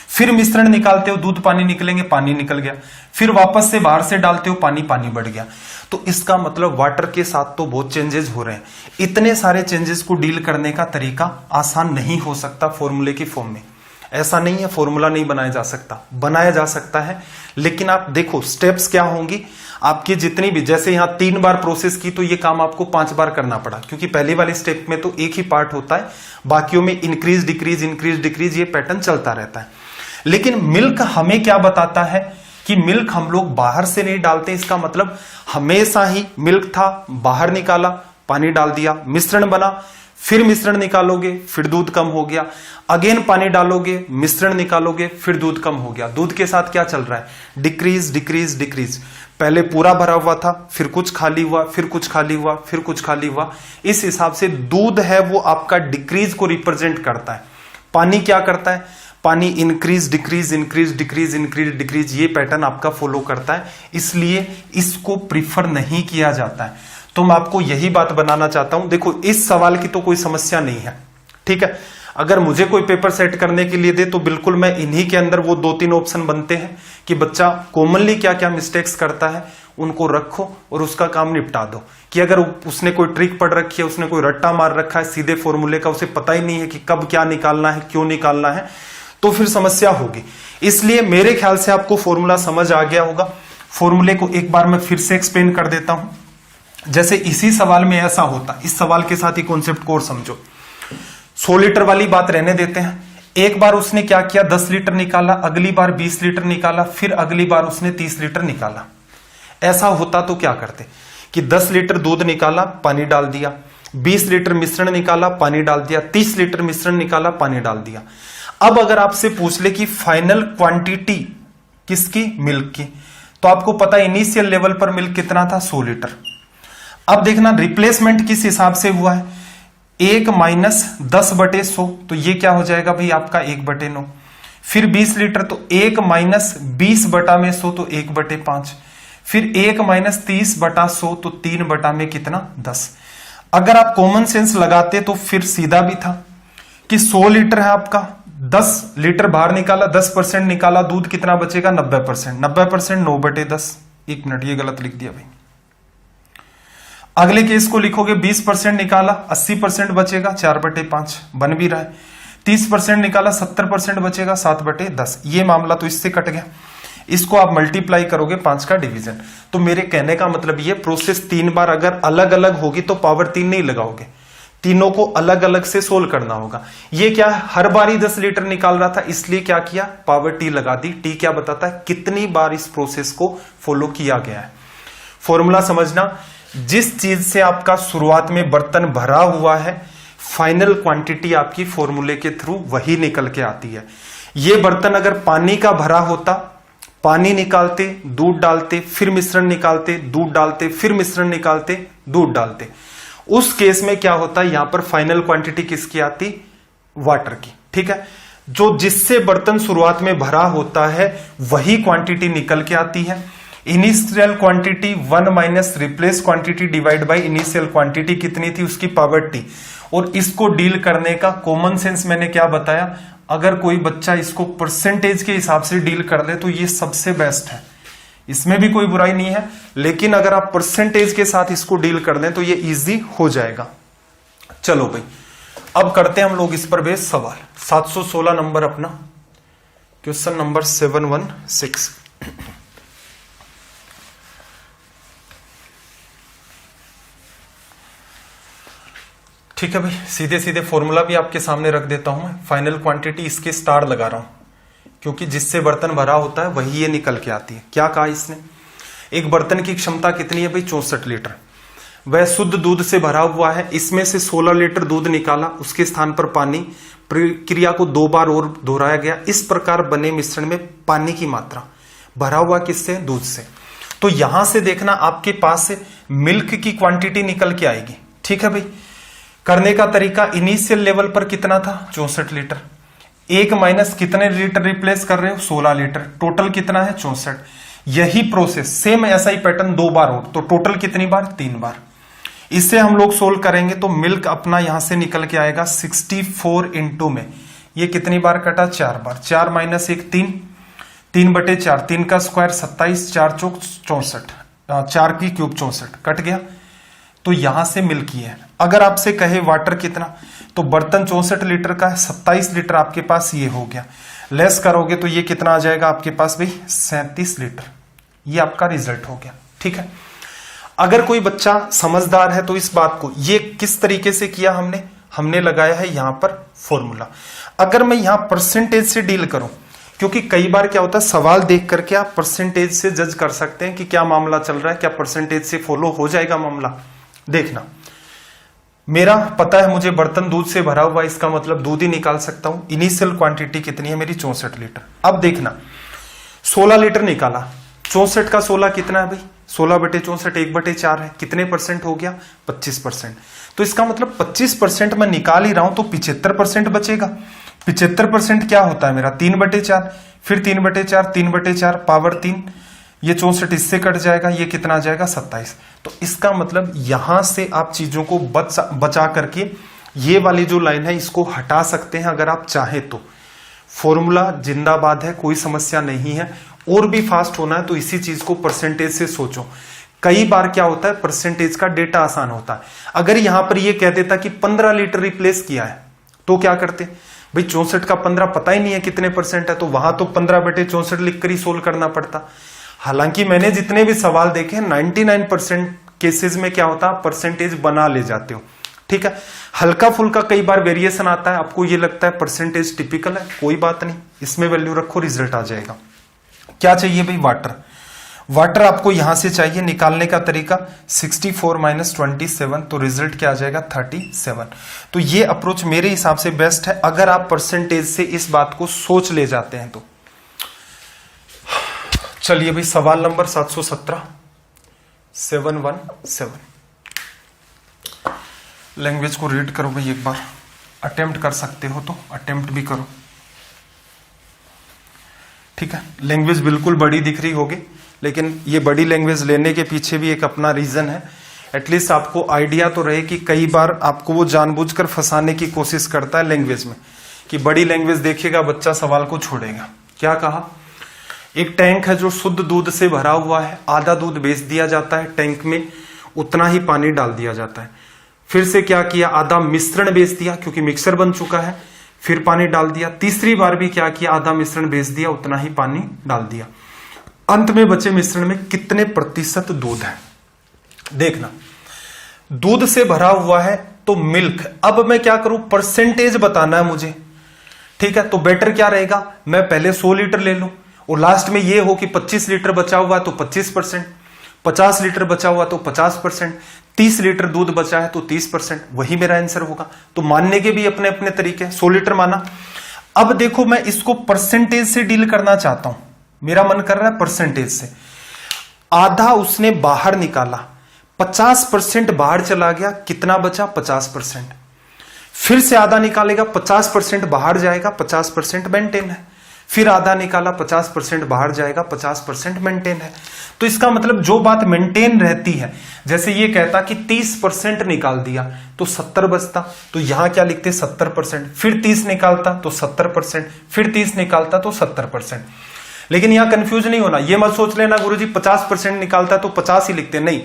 फिर मिश्रण निकालते हो, दूध पानी निकलेंगे, पानी निकल गया, फिर वापस से बाहर से डालते हो, पानी पानी बढ़ गया। तो इसका मतलब वाटर के साथ तो बहुत चेंजेस हो रहे हैं। इतने सारे चेंजेस को डील करने का तरीका आसान नहीं हो सकता फॉर्मूले की फॉर्म में। ऐसा नहीं है फॉर्मूला नहीं बनाया जा सकता, बनाया जा सकता है, लेकिन आप देखो स्टेप्स क्या होंगी आपकी, जितनी भी, जैसे यहां 3 बार प्रोसेस की तो ये काम आपको 5 बार करना पड़ा, क्योंकि पहली वाली स्टेप में तो एक ही पार्ट होता है, बाकियों में इंक्रीज डिक्रीज ये पैटर्न चलता रहता है। लेकिन मिल्क हमें क्या बताता है कि मिल्क हम लोग बाहर से नहीं डालते, इसका मतलब हमेशा ही मिल्क था, बाहर निकाला, पानी डाल दिया, मिश्रण बना, फिर मिश्रण निकालोगे, फिर दूध कम हो गया, अगेन पानी डालोगे, मिश्रण निकालोगे, फिर दूध कम हो गया। दूध के साथ क्या चल रहा है, डिक्रीज। पहले पूरा भरा हुआ था, फिर कुछ खाली हुआ, फिर कुछ खाली हुआ, फिर कुछ खाली हुआ। इस हिसाब से दूध है वो आपका डिक्रीज को रिप्रेजेंट करता है। पानी क्या करता है, पानी इंक्रीज डिक्रीज, ये पैटर्न आपका फॉलो करता है, इसलिए इसको प्रीफर नहीं किया जाता है। तो मैं आपको यही बात बनाना चाहता हूं। देखो इस सवाल की तो कोई समस्या नहीं है, ठीक है। अगर मुझे कोई पेपर सेट करने के लिए दे तो बिल्कुल मैं इन्हीं के अंदर वो 2-3 ऑप्शन बनते हैं कि बच्चा कॉमनली क्या क्या मिस्टेक्स करता है उनको रखो और उसका काम निपटा दो। कि अगर उसने कोई ट्रिक पढ़ रखी है, उसने कोई रट्टा मार रखा है सीधे फॉर्मूले का, उसे पता ही नहीं है कि कब क्या निकालना है, क्यों निकालना है, तो फिर समस्या होगी। इसलिए मेरे ख्याल से आपको फॉर्मूला समझ आ गया होगा। फॉर्मूले को एक बार मैं फिर से एक्सप्लेन कर देता हूं। जैसे इसी सवाल में ऐसा होता, इस सवाल के साथ ही कॉन्सेप्ट को और समझो। 100 लीटर वाली बात रहने देते हैं। एक बार उसने क्या किया, 10 लीटर निकाला, अगली बार 20 लीटर निकाला, फिर अगली बार उसने 30 लीटर निकाला। ऐसा होता तो क्या करते कि 10 लीटर दूध निकाला, पानी डाल दिया, 20 लीटर मिश्रण निकाला, पानी डाल दिया, 30 लीटर मिश्रण निकाला, पानी डाल दिया। अब अगर आपसे पूछ ले कि फाइनल क्वांटिटी किसकी, मिल्क की, तो आपको पता इनिशियल लेवल पर मिल्क कितना था, 100 लीटर। अब देखना रिप्लेसमेंट किस हिसाब से हुआ है। 1 माइनस 10/100, तो ये क्या हो जाएगा भाई आपका 1/9। फिर 20 लीटर तो 1 माइनस 20/100 तो 1/5। फिर 1 माइनस 30/100 तो 3 में कितना 10। अगर आप कॉमन सेंस लगाते तो फिर सीधा भी था कि 100 लीटर है आपका, 10 लीटर बाहर निकाला, 10% निकाला, दूध कितना बचेगा 90%। 90% 9/10। 1 मिनट, ये गलत लिख दिया भाई। अगले केस को लिखोगे 20% निकाला, 80% बचेगा 4/5, बन भी रहा है। 30% निकाला, 70% बचेगा 7/10। ये मामला तो इससे कट गया। इसको आप मल्टीप्लाई करोगे 5 का डिवीजन। तो मेरे कहने का मतलब ये प्रोसेस 3 बार अगर अलग अलग होगी तो पावर 3 नहीं लगाओगे, तीनों को अलग अलग से सोल्व करना होगा। ये क्या हर बारी 10 लीटर निकाल रहा था, इसलिए क्या किया पावर टी लगा दी। टी क्या बताता है कितनी बार इस प्रोसेस को फॉलो किया गया है। फॉर्मूला समझना, जिस चीज से आपका शुरुआत में बर्तन भरा हुआ है, फाइनल क्वांटिटी आपकी फॉर्मूले के थ्रू वही निकल के आती है। ये बर्तन अगर पानी का भरा होता, पानी निकालते, दूध डालते, फिर मिश्रण निकालते, दूध डालते, फिर मिश्रण निकालते, दूध डालते, उस केस में क्या होता है, यहां पर फाइनल क्वांटिटी किसकी आती, वाटर की। ठीक है, जो जिससे बर्तन शुरुआत में भरा होता है वही क्वांटिटी निकल के आती है। Initial quantity 1 minus replace quantity divide by initial quantity कितनी थी, उसकी पावर टी। और इसको डील करने का कॉमन सेंस मैंने क्या बताया, अगर कोई बच्चा इसको परसेंटेज के हिसाब से डील कर ले तो ये सबसे बेस्ट है, इसमें भी कोई बुराई नहीं है। लेकिन अगर आप परसेंटेज के साथ इसको डील कर दें तो ये इजी हो जाएगा। चलो भाई, अब करते हैं हम लोग इस पर बेस सवाल। 716 नंबर अपना क्वेश्चन नंबर 716। ठीक है भाई, सीधे सीधे फॉर्मूला भी आपके सामने रख देता हूं मैं। फाइनल क्वांटिटी इसके स्टार लगा रहा हूं क्योंकि जिससे बर्तन भरा होता है वही ये निकल के आती है। क्या कहा इसने, एक बर्तन की क्षमता कितनी है भाई 64 लीटर, वह शुद्ध दूध से भरा हुआ है, इसमें से 16 लीटर दूध निकाला, उसके स्थान पर पानी, प्रक्रिया को 2 बार और दोहराया गया। इस प्रकार बने मिश्रण में पानी की मात्रा, भरा हुआ किससे, दूध से। तो यहां से देखना आपके पास मिल्क की क्वांटिटी निकल के आएगी। ठीक है भाई, करने का तरीका, इनिशियल लेवल पर कितना था 64 लीटर, 1 माइनस कितने लीटर रिप्लेस कर रहे हो 16 लीटर, टोटल कितना है 64। यही प्रोसेस सेम ऐसा ही पैटर्न 2 बार और, तो टोटल कितनी बार 3 बार। इससे हम लोग सोल्व करेंगे तो मिल्क अपना यहां से निकल के आएगा 64 इंटू में ये कितनी बार कटा 4 बार, 4 माइनस 1 3, 3/4, 3 का स्क्वायर 27, 4 चौक 64, 4 की क्यूब 64 कट गया। तो यहां से मिल्क ही है। अगर आपसे कहे वाटर कितना, तो बर्तन 64 लीटर का है, 27 लीटर आपके पास ये हो गया, लेस करोगे तो ये कितना आ जाएगा आपके पास भाई 37 लीटर। ये आपका रिजल्ट हो गया। ठीक है, अगर कोई बच्चा समझदार है तो इस बात को, ये किस तरीके से किया हमने लगाया है यहां पर फॉर्मूला। अगर मैं यहां परसेंटेज से डील करूं, क्योंकि कई बार क्या होता है सवाल देख करके आप परसेंटेज से जज कर सकते हैं कि क्या मामला चल रहा है, क्या परसेंटेज से फॉलो हो जाएगा मामला। देखना, मेरा पता है मुझे बर्तन दूध से भरा हुआ, इसका मतलब दूध ही निकाल सकता हूं। इनिशियल क्वांटिटी कितनी है मेरी 64 लीटर। अब देखना 16 लीटर निकाला, 64 का 16 कितना है भाई 16/64, 1/4 है, कितने परसेंट हो गया 25%। तो इसका मतलब 25% मैं निकाल ही रहा हूं तो 75% बचेगा। 75% क्या होता है मेरा 3/4, फिर 3/4, 3/4 पावर 3, ये 64 इससे कट जाएगा, ये कितना आ जाएगा 27। तो इसका मतलब यहां से आप चीजों को बचा करके ये वाली जो लाइन है इसको हटा सकते हैं अगर आप चाहे तो। फॉर्मूला जिंदाबाद है, कोई समस्या नहीं है। और भी फास्ट होना है तो इसी चीज को परसेंटेज से सोचो। कई बार क्या होता है परसेंटेज का डेटा आसान होता है। अगर यहां पर ये कह देता कि 15 लीटर रिप्लेस किया है तो क्या करते भाई 64 का 15 पता ही नहीं है कितने परसेंट है, तो वहां तो 15/64 लिखकर ही सोल्व करना पड़ता। हालांकि मैंने जितने भी सवाल देखे 99% केसेस में क्या होता है परसेंटेज बना ले जाते हो। ठीक है, हल्का फुल्का कई बार वेरिएशन आता है, आपको ये लगता है परसेंटेज टिपिकल है, कोई बात नहीं, इसमें वैल्यू रखो रिजल्ट आ जाएगा। क्या चाहिए भाई वाटर, वाटर आपको यहां से चाहिए। निकालने का तरीका 64 माइनस 27, तो रिजल्ट क्या आ जाएगा 37। तो ये अप्रोच मेरे हिसाब से बेस्ट है अगर आप परसेंटेज से इस बात को सोच ले जाते हैं तो। चलिए भाई सवाल नंबर 717 717। लैंग्वेज को रीड करो भाई, एक बार अटेम्प्ट कर सकते हो तो अटेम्प्ट भी करो। ठीक है, लैंग्वेज बिल्कुल बड़ी दिख रही होगी, लेकिन ये बड़ी लैंग्वेज लेने के पीछे भी एक अपना रीजन है। एटलीस्ट आपको आइडिया तो रहे कि कई बार आपको वो जानबूझकर फंसाने की कोशिश करता है लैंग्वेज में, कि बड़ी लैंग्वेज देखेगा बच्चा सवाल को छोड़ेगा। क्या कहा, एक टैंक है जो शुद्ध दूध से भरा हुआ है, आधा दूध बेच दिया जाता है, टैंक में उतना ही पानी डाल दिया जाता है। फिर से क्या किया, आधा मिश्रण बेच दिया क्योंकि मिक्सर बन चुका है, फिर पानी डाल दिया। तीसरी बार भी क्या किया, आधा मिश्रण बेच दिया, उतना ही पानी डाल दिया। अंत में बचे मिश्रण में कितने प्रतिशत दूध है। देखना, दूध से भरा हुआ है तो मिल्क। अब मैं क्या करूं, परसेंटेज बताना है मुझे। ठीक है, तो बेटर क्या रहेगा, मैं पहले 100 लीटर ले लूं और लास्ट में ये हो कि 25 लीटर बचा हुआ तो 25%, 50 लीटर बचा हुआ तो 50%, 30 लीटर दूध बचा है तो 30%, वही मेरा आंसर होगा। तो मानने के भी अपने अपने तरीके। 100 लीटर माना। अब देखो, मैं इसको परसेंटेज से डील करना चाहता हूं, मेरा मन कर रहा है परसेंटेज से। आधा उसने बाहर निकाला, 50% बाहर चला गया, कितना बचा, 50%। फिर से आधा निकालेगा, 50% बाहर जाएगा, 50% मेंटेन है। फिर आधा निकाला, 50% बाहर जाएगा, 50% मेंटेन है। तो इसका मतलब जो बात मेंटेन रहती है, जैसे ये कहता कि 30% निकाल दिया तो 70 बचता, तो यहां क्या लिखते, 70%। फिर 30 निकालता तो 70%, फिर 30 निकालता तो 70%। लेकिन यहां कंफ्यूज नहीं होना, ये मत सोच लेना गुरुजी 50% निकालता तो 50 ही लिखते, नहीं।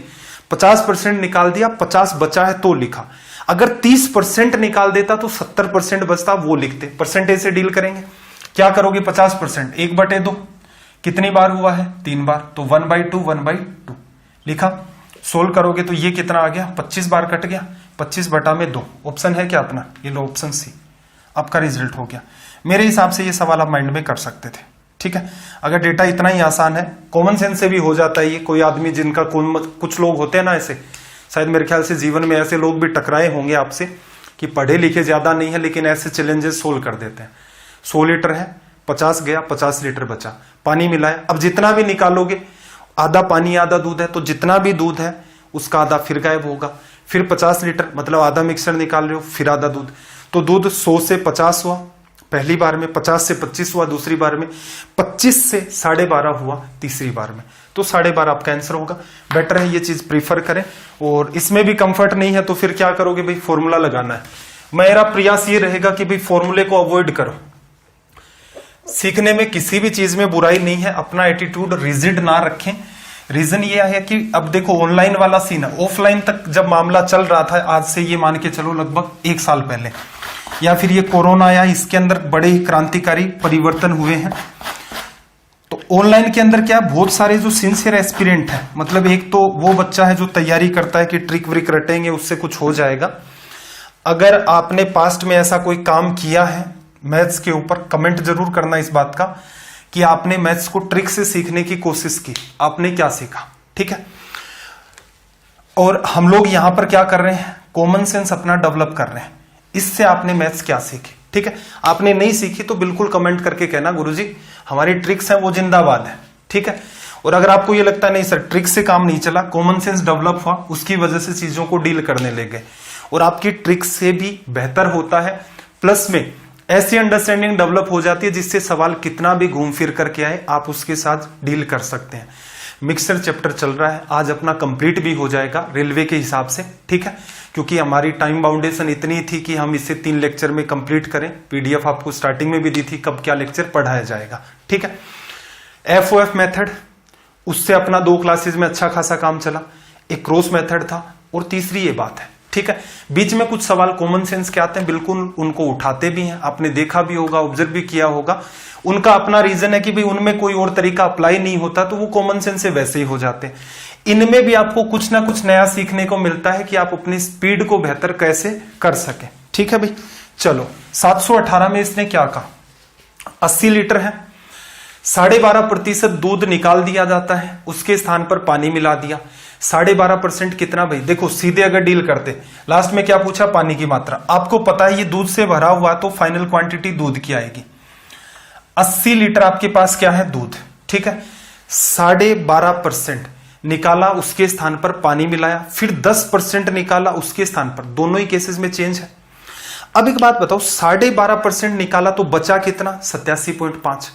50% निकाल दिया, 50 बचा है तो लिखा। अगर 30% निकाल देता तो 70% बचता, वो लिखते। परसेंटेज से डील करेंगे। क्या करोगे, 50%, 1/2 कितनी बार हुआ है, 3 बार, तो 1/2 लिखा। सोल्व करोगे तो ये कितना आ गया, 25 बार कट गया, 25/2। ऑप्शन है क्या अपना, ये लो ऑप्शन सी, आपका रिजल्ट हो गया। मेरे हिसाब से ये सवाल आप माइंड में कर सकते थे। ठीक है, अगर डेटा इतना ही आसान है, कॉमन सेंस से भी हो जाता है ये। कोई आदमी जिनका कुछ लोग होते हैं ना ऐसे, शायद मेरे ख्याल से जीवन में ऐसे लोग भी टकराए होंगे आपसे कि पढ़े लिखे ज्यादा नहीं है लेकिन ऐसे चैलेंजेस सोल्व कर देते हैं। 100 लीटर है, 50 गया, 50 लीटर बचा, पानी मिलाया। अब जितना भी निकालोगे, आधा पानी आधा दूध है, तो जितना भी दूध है उसका आधा फिर गायब होगा। फिर 50 लीटर मतलब आधा मिक्सर निकाल रहे हो, फिर आधा दूध, तो दूध 100 से 50 हुआ पहली बार में, 50 से 25 हुआ दूसरी बार में, 25 से 12.5 हुआ तीसरी बार में, तो 12.5 आपका आंसर होगा। बेटर है ये चीज प्रीफर करें। और इसमें भी कंफर्ट नहीं है तो फिर क्या करोगे भाई, फॉर्मूला लगाना है। मेरा प्रयास ये रहेगा कि भाई फॉर्मूले को अवॉइड करो। सीखने में किसी भी चीज में बुराई नहीं है, अपना एटीट्यूड रिजिड ना रखें। रीजन ये है कि अब देखो ऑनलाइन वाला सीन है, ऑफलाइन तक जब मामला चल रहा था, आज से ये मान के चलो लगभग 1 साल पहले, या फिर ये कोरोना आया, इसके अंदर बड़े ही क्रांतिकारी परिवर्तन हुए हैं। तो ऑनलाइन के अंदर क्या है, बहुत सारे जो सिंसियर एस्पिरेंट है, मतलब एक तो वो बच्चा है जो तैयारी करता है कि ट्रिक व्रिक रटेंगे उससे कुछ हो जाएगा। अगर आपने पास्ट में ऐसा कोई काम किया है मैथ्स के ऊपर, कमेंट जरूर करना इस बात का कि आपने मैथ्स को ट्रिक से सीखने की कोशिश की, आपने क्या सीखा। ठीक है, और हम लोग यहां पर क्या कर रहे हैं, कॉमन सेंस अपना डेवलप कर रहे हैं। इससे आपने मैथ्स क्या सीखी। ठीक है, आपने नहीं सीखी तो बिल्कुल कमेंट करके कहना गुरुजी हमारी ट्रिक्स हैं वो जिंदाबाद है। ठीक है, और अगर आपको ये लगता है नहीं सर ट्रिक से काम नहीं चला, कॉमन सेंस डेवलप हुआ, उसकी वजह से चीजों को डील करने लग गए और आपकी ट्रिक से भी बेहतर होता है, प्लस में ऐसी अंडरस्टैंडिंग डेवलप हो जाती है जिससे सवाल कितना भी घूम फिर करके आए आप उसके साथ डील कर सकते हैं। मिक्सर चैप्टर चल रहा है, आज अपना कंप्लीट भी हो जाएगा रेलवे के हिसाब से। ठीक है, क्योंकि हमारी टाइम बाउंडेशन इतनी थी कि हम इसे 3 लेक्चर में कंप्लीट करें। पीडीएफ आपको स्टार्टिंग में भी दी थी कब क्या लेक्चर पढ़ाया जाएगा। ठीक है, एफओएफ मेथड, उससे अपना 2 क्लासेस में अच्छा खासा काम चला। एक क्रॉस मेथड था और तीसरी ये बात है। ठीक है, बीच में कुछ सवाल कॉमन सेंस के आते हैं, बिल्कुल उनको उठाते भी हैं, आपने देखा भी होगा, ऑब्जर्व भी किया होगा। उनका अपना रीजन है कि भाई उनमें कोई और तरीका अप्लाई नहीं होता तो वो कॉमन सेंस से वैसे ही हो जाते हैं। इनमें भी आपको कुछ ना कुछ नया सीखने को मिलता है कि आप अपनी स्पीड को बेहतर कैसे कर सके। ठीक है भाई, चलो 718 में इसने क्या कहा, 80 लीटर है, 12.5% दूध निकाल दिया जाता है, उसके स्थान पर पानी मिला दिया। 12.5% कितना भाई, देखो सीधे अगर डील करते, लास्ट में क्या पूछा, पानी की मात्रा। आपको पता है ये दूध से भरा हुआ तो फाइनल क्वांटिटी दूध की आएगी। 80 लीटर आपके पास क्या है, दूध। ठीक है, 12.5%, निकाला, उसके स्थान पर पानी मिलाया, फिर 10% निकाला, उसके स्थान पर, दोनों ही केसेस में चेंज है। अब एक बात बताओ, 12.5% निकाला तो बचा कितना? 87.5।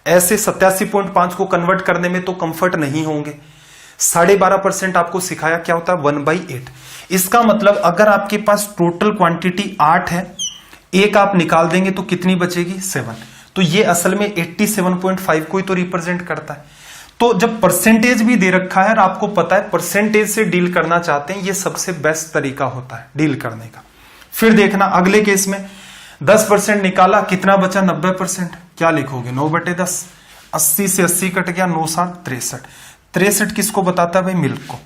ऐसे 87.5 को कन्वर्ट करने में तो कंफर्ट नहीं होंगे। 12.5% आपको सिखाया क्या होता है? 1/8। इसका मतलब अगर आपके पास टोटल क्वांटिटी 8 है, एक आप निकाल देंगे तो कितनी बचेगी? 7। तो ये असल में 87.5 को ही तो रिप्रेजेंट करता है। तो जब परसेंटेज भी दे रखा है और आपको पता है परसेंटेज से डील करना चाहते हैं, ये सबसे बेस्ट तरीका होता है डील करने का। फिर देखना अगले केस में 10% निकाला, कितना बचा? 90%। क्या लिखोगे? 9/10। 80 से 80 कट गया, 9 7 63। 63 किसको बताता है भाई? मिल्क को।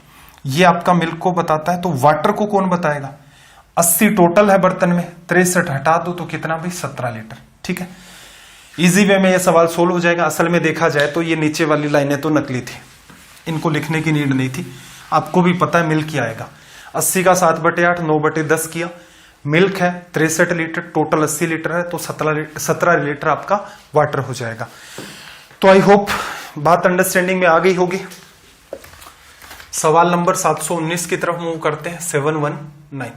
ये आपका मिल्क को बताता है। तो वाटर को कौन बताएगा? 80 टोटल है बर्तन में, 63 हटा दो तो कितना भाई? 17 लीटर। ठीक है, इजी वे में ये सवाल सोल्व हो जाएगा। असल में देखा जाए तो ये नीचे वाली लाइनें तो नकली थी, इनको लिखने की नीड नहीं थी। आपको भी पता है मिल्क ही आएगा। 80 का 7/8 9/10 किया, मिल्क है 63 लीटर, टोटल 80 लीटर है, तो 17 लीटर आपका वाटर हो जाएगा। तो आई होप बात अंडरस्टैंडिंग में आ गई होगी। सवाल नंबर 719 की तरफ मूव करते हैं। 719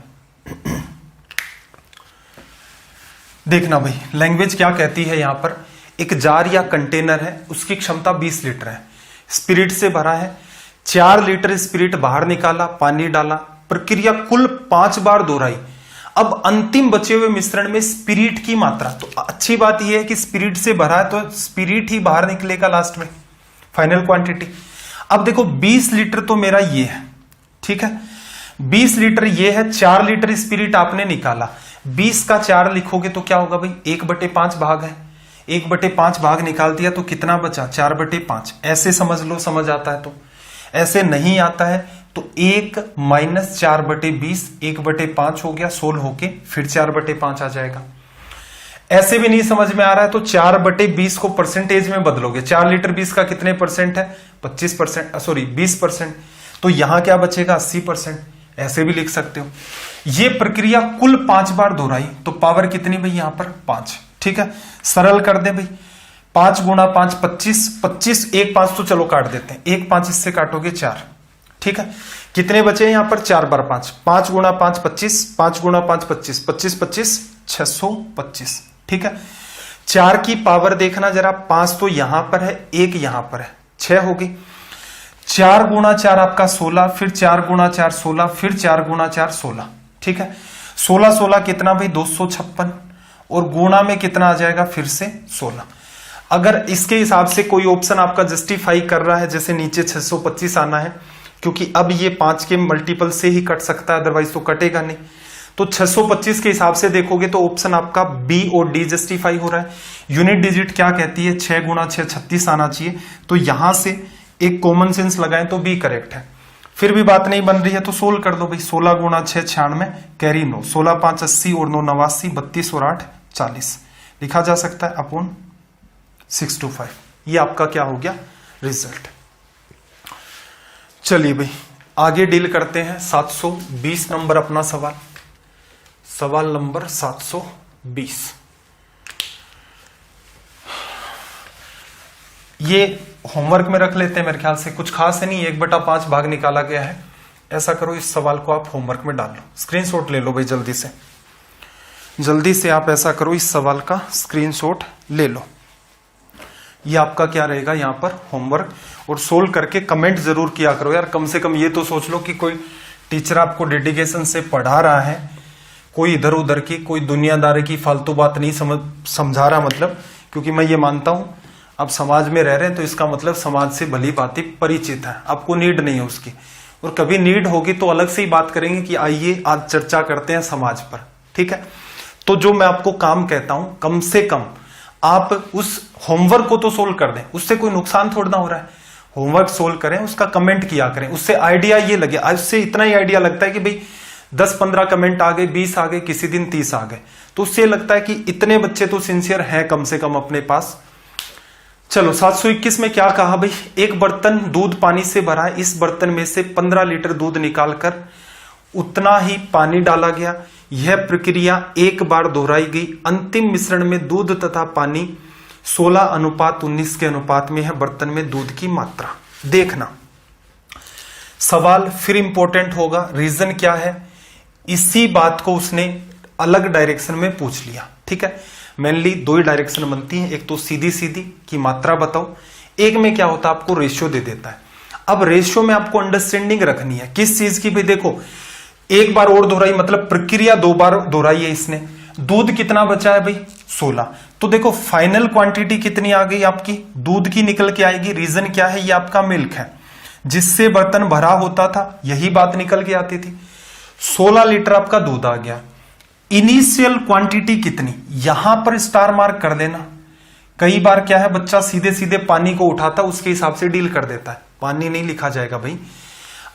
देखना भाई, लैंग्वेज क्या कहती है यहां पर। एक जार या कंटेनर है, उसकी क्षमता 20 लीटर है, स्पिरिट से भरा है। 4 लीटर स्पिरिट बाहर निकाला, पानी डाला, प्रक्रिया कुल 5 बार दोहराई। अब अंतिम बचे हुए मिश्रण में स्पिरिट की मात्रा, तो अच्छी बात यह है कि स्पिरिट से भरा है तो स्पिरिट ही बाहर निकलेगा लास्ट में, फाइनल क्वांटिटी। अब देखो 20 लीटर तो मेरा ये है, ठीक है, 20 लीटर ये है, 4 लीटर स्पिरिट आपने निकाला, 20 का 4 लिखोगे तो क्या होगा भाई? 1/5 भाग है, 1/5 भाग निकाल दिया तो कितना बचा? 4/5। ऐसे समझ लो, समझ आता है तो। ऐसे नहीं आता है तो 1 - 4/20, 1/5 हो गया, 16 होके फिर 4/5 आ जाएगा। ऐसे भी नहीं समझ में आ रहा है तो 4/20 को परसेंटेज में बदलोगे। 4 लीटर 20 का कितने परसेंट है? 25%, सॉरी 20%। तो यहां क्या बचेगा? 80%। ऐसे भी लिख सकते हो। ये प्रक्रिया कुल 5 बार दोहराई तो पावर कितनी भाई? यहां पर 5। ठीक है, सरल कर दे भाई। 5 × 5 25, 25 1 5 तो चलो काट देते हैं, 1 5 इससे काटोगे 4। ठीक है, कितने बचे यहां पर? 4 बार 5, 5 × 5 25, 5 × 5 25, 25 25 625। ठीक है, 4 की पावर देखना जरा, 5 तो यहां पर है, 1 यहां पर है, 6 होगी। 4 × 4 आपका 16, फिर 4 × 4 16, फिर 4 × 4 16। ठीक है, 16 16 कितना भाई? 256। और गुणा में कितना आ जाएगा? फिर से 16। अगर इसके हिसाब से कोई ऑप्शन आपका जस्टिफाई कर रहा है, जैसे नीचे 625 आना है, क्योंकि अब ये 5 के मल्टीपल से ही कट सकता है, अदरवाइज तो कटेगा नहीं। तो 625 के हिसाब से देखोगे तो ऑप्शन आपका बी और डी जस्टिफाई हो रहा है। यूनिट डिजिट क्या कहती है? 6 × 6 36 आना चाहिए। तो यहां से एक कॉमन सेंस लगाएं तो बी करेक्ट है। फिर भी बात नहीं बन रही है तो सोल्व कर दो भाई। 16 × 6 96, कैरी 9, 16 5 80 और 9 89, 32 और 8 40 लिखा जा सकता है अपॉन 625। ये आपका क्या हो गया? रिजल्ट। चलिए भाई आगे डील करते हैं। 720 नंबर अपना सवाल, सवाल नंबर 720। ये होमवर्क में रख लेते हैं, मेरे ख्याल से कुछ खास है नहीं, 1/5 भाग निकाला गया है। ऐसा करो, इस सवाल को आप होमवर्क में डाल लो, स्क्रीनशॉट ले लो भाई जल्दी से, जल्दी से आप ऐसा करो, इस सवाल का स्क्रीनशॉट ले लो। ये आपका क्या रहेगा यहाँ पर? होमवर्क। और सोल्व करके कमेंट जरूर किया करो यार, कम से कम ये तो सोच लो कि कोई टीचर आपको डेडिकेशन से पढ़ा रहा है, कोई इधर उधर की कोई दुनियादारी की फालतू बात नहीं समझा रहा। मतलब क्योंकि मैं ये मानता हूं आप समाज में रह रहे हैं तो इसका मतलब समाज से भली बातें परिचित है, आपको नीड नहीं है उसकी। और कभी नीड होगी तो अलग से ही बात करेंगे कि आइए आज चर्चा करते हैं समाज पर। ठीक है, तो जो मैं आपको काम कहता हूं, कम से कम आप उस होमवर्क को तो सोल्व कर दें, उससे कोई नुकसान थोड़ा ना हो रहा है। होमवर्क सोल्व करें, उसका कमेंट किया करें, उससे आइडिया ये लगे। उससे इतना ही आइडिया लगता है कि भाई 10-15 कमेंट आ गए, 20 आ गए, किसी दिन 30 आ गए, तो उससे लगता है कि इतने बच्चे तो सिंसियर हैं कम से कम अपने पास। चलो 721 में क्या कहा भाई? एक बर्तन दूध पानी से भरा है, इस बर्तन में से 15 लीटर दूध निकालकर उतना ही पानी डाला गया। यह प्रक्रिया एक बार दोहराई गई। अंतिम मिश्रण में दूध तथा पानी 16:19 के अनुपात में है। बर्तन में दूध की मात्रा देखना। सवाल फिर इंपॉर्टेंट होगा। रीजन क्या है, इसी बात को उसने अलग डायरेक्शन में पूछ लिया। ठीक है, मेनली दो ही डायरेक्शन बनती हैं, एक तो सीधी सीधी की मात्रा बताओ, एक में क्या होता है आपको रेशियो दे देता है। अब रेशियो में आपको अंडरस्टैंडिंग रखनी है किस चीज की, भाई देखो एक बार और दोहराई मतलब प्रक्रिया दो बार दोहराई है इसने। दूध कितना बचा है भाई 16, तो देखो फाइनल क्वांटिटी कितनी आ गई आपकी, दूध की निकल के आएगी। रीजन क्या है, ये आपका मिल्क है जिससे बर्तन भरा होता था, यही बात निकल के आती थी। 16 लीटर आपका दूध आ गया। इनिशियल क्वांटिटी कितनी, यहां पर स्टार मार्क कर देना। कई बार क्या है बच्चा सीधे सीधे पानी को उठाता उसके हिसाब से डील कर देता है, पानी नहीं लिखा जाएगा भाई।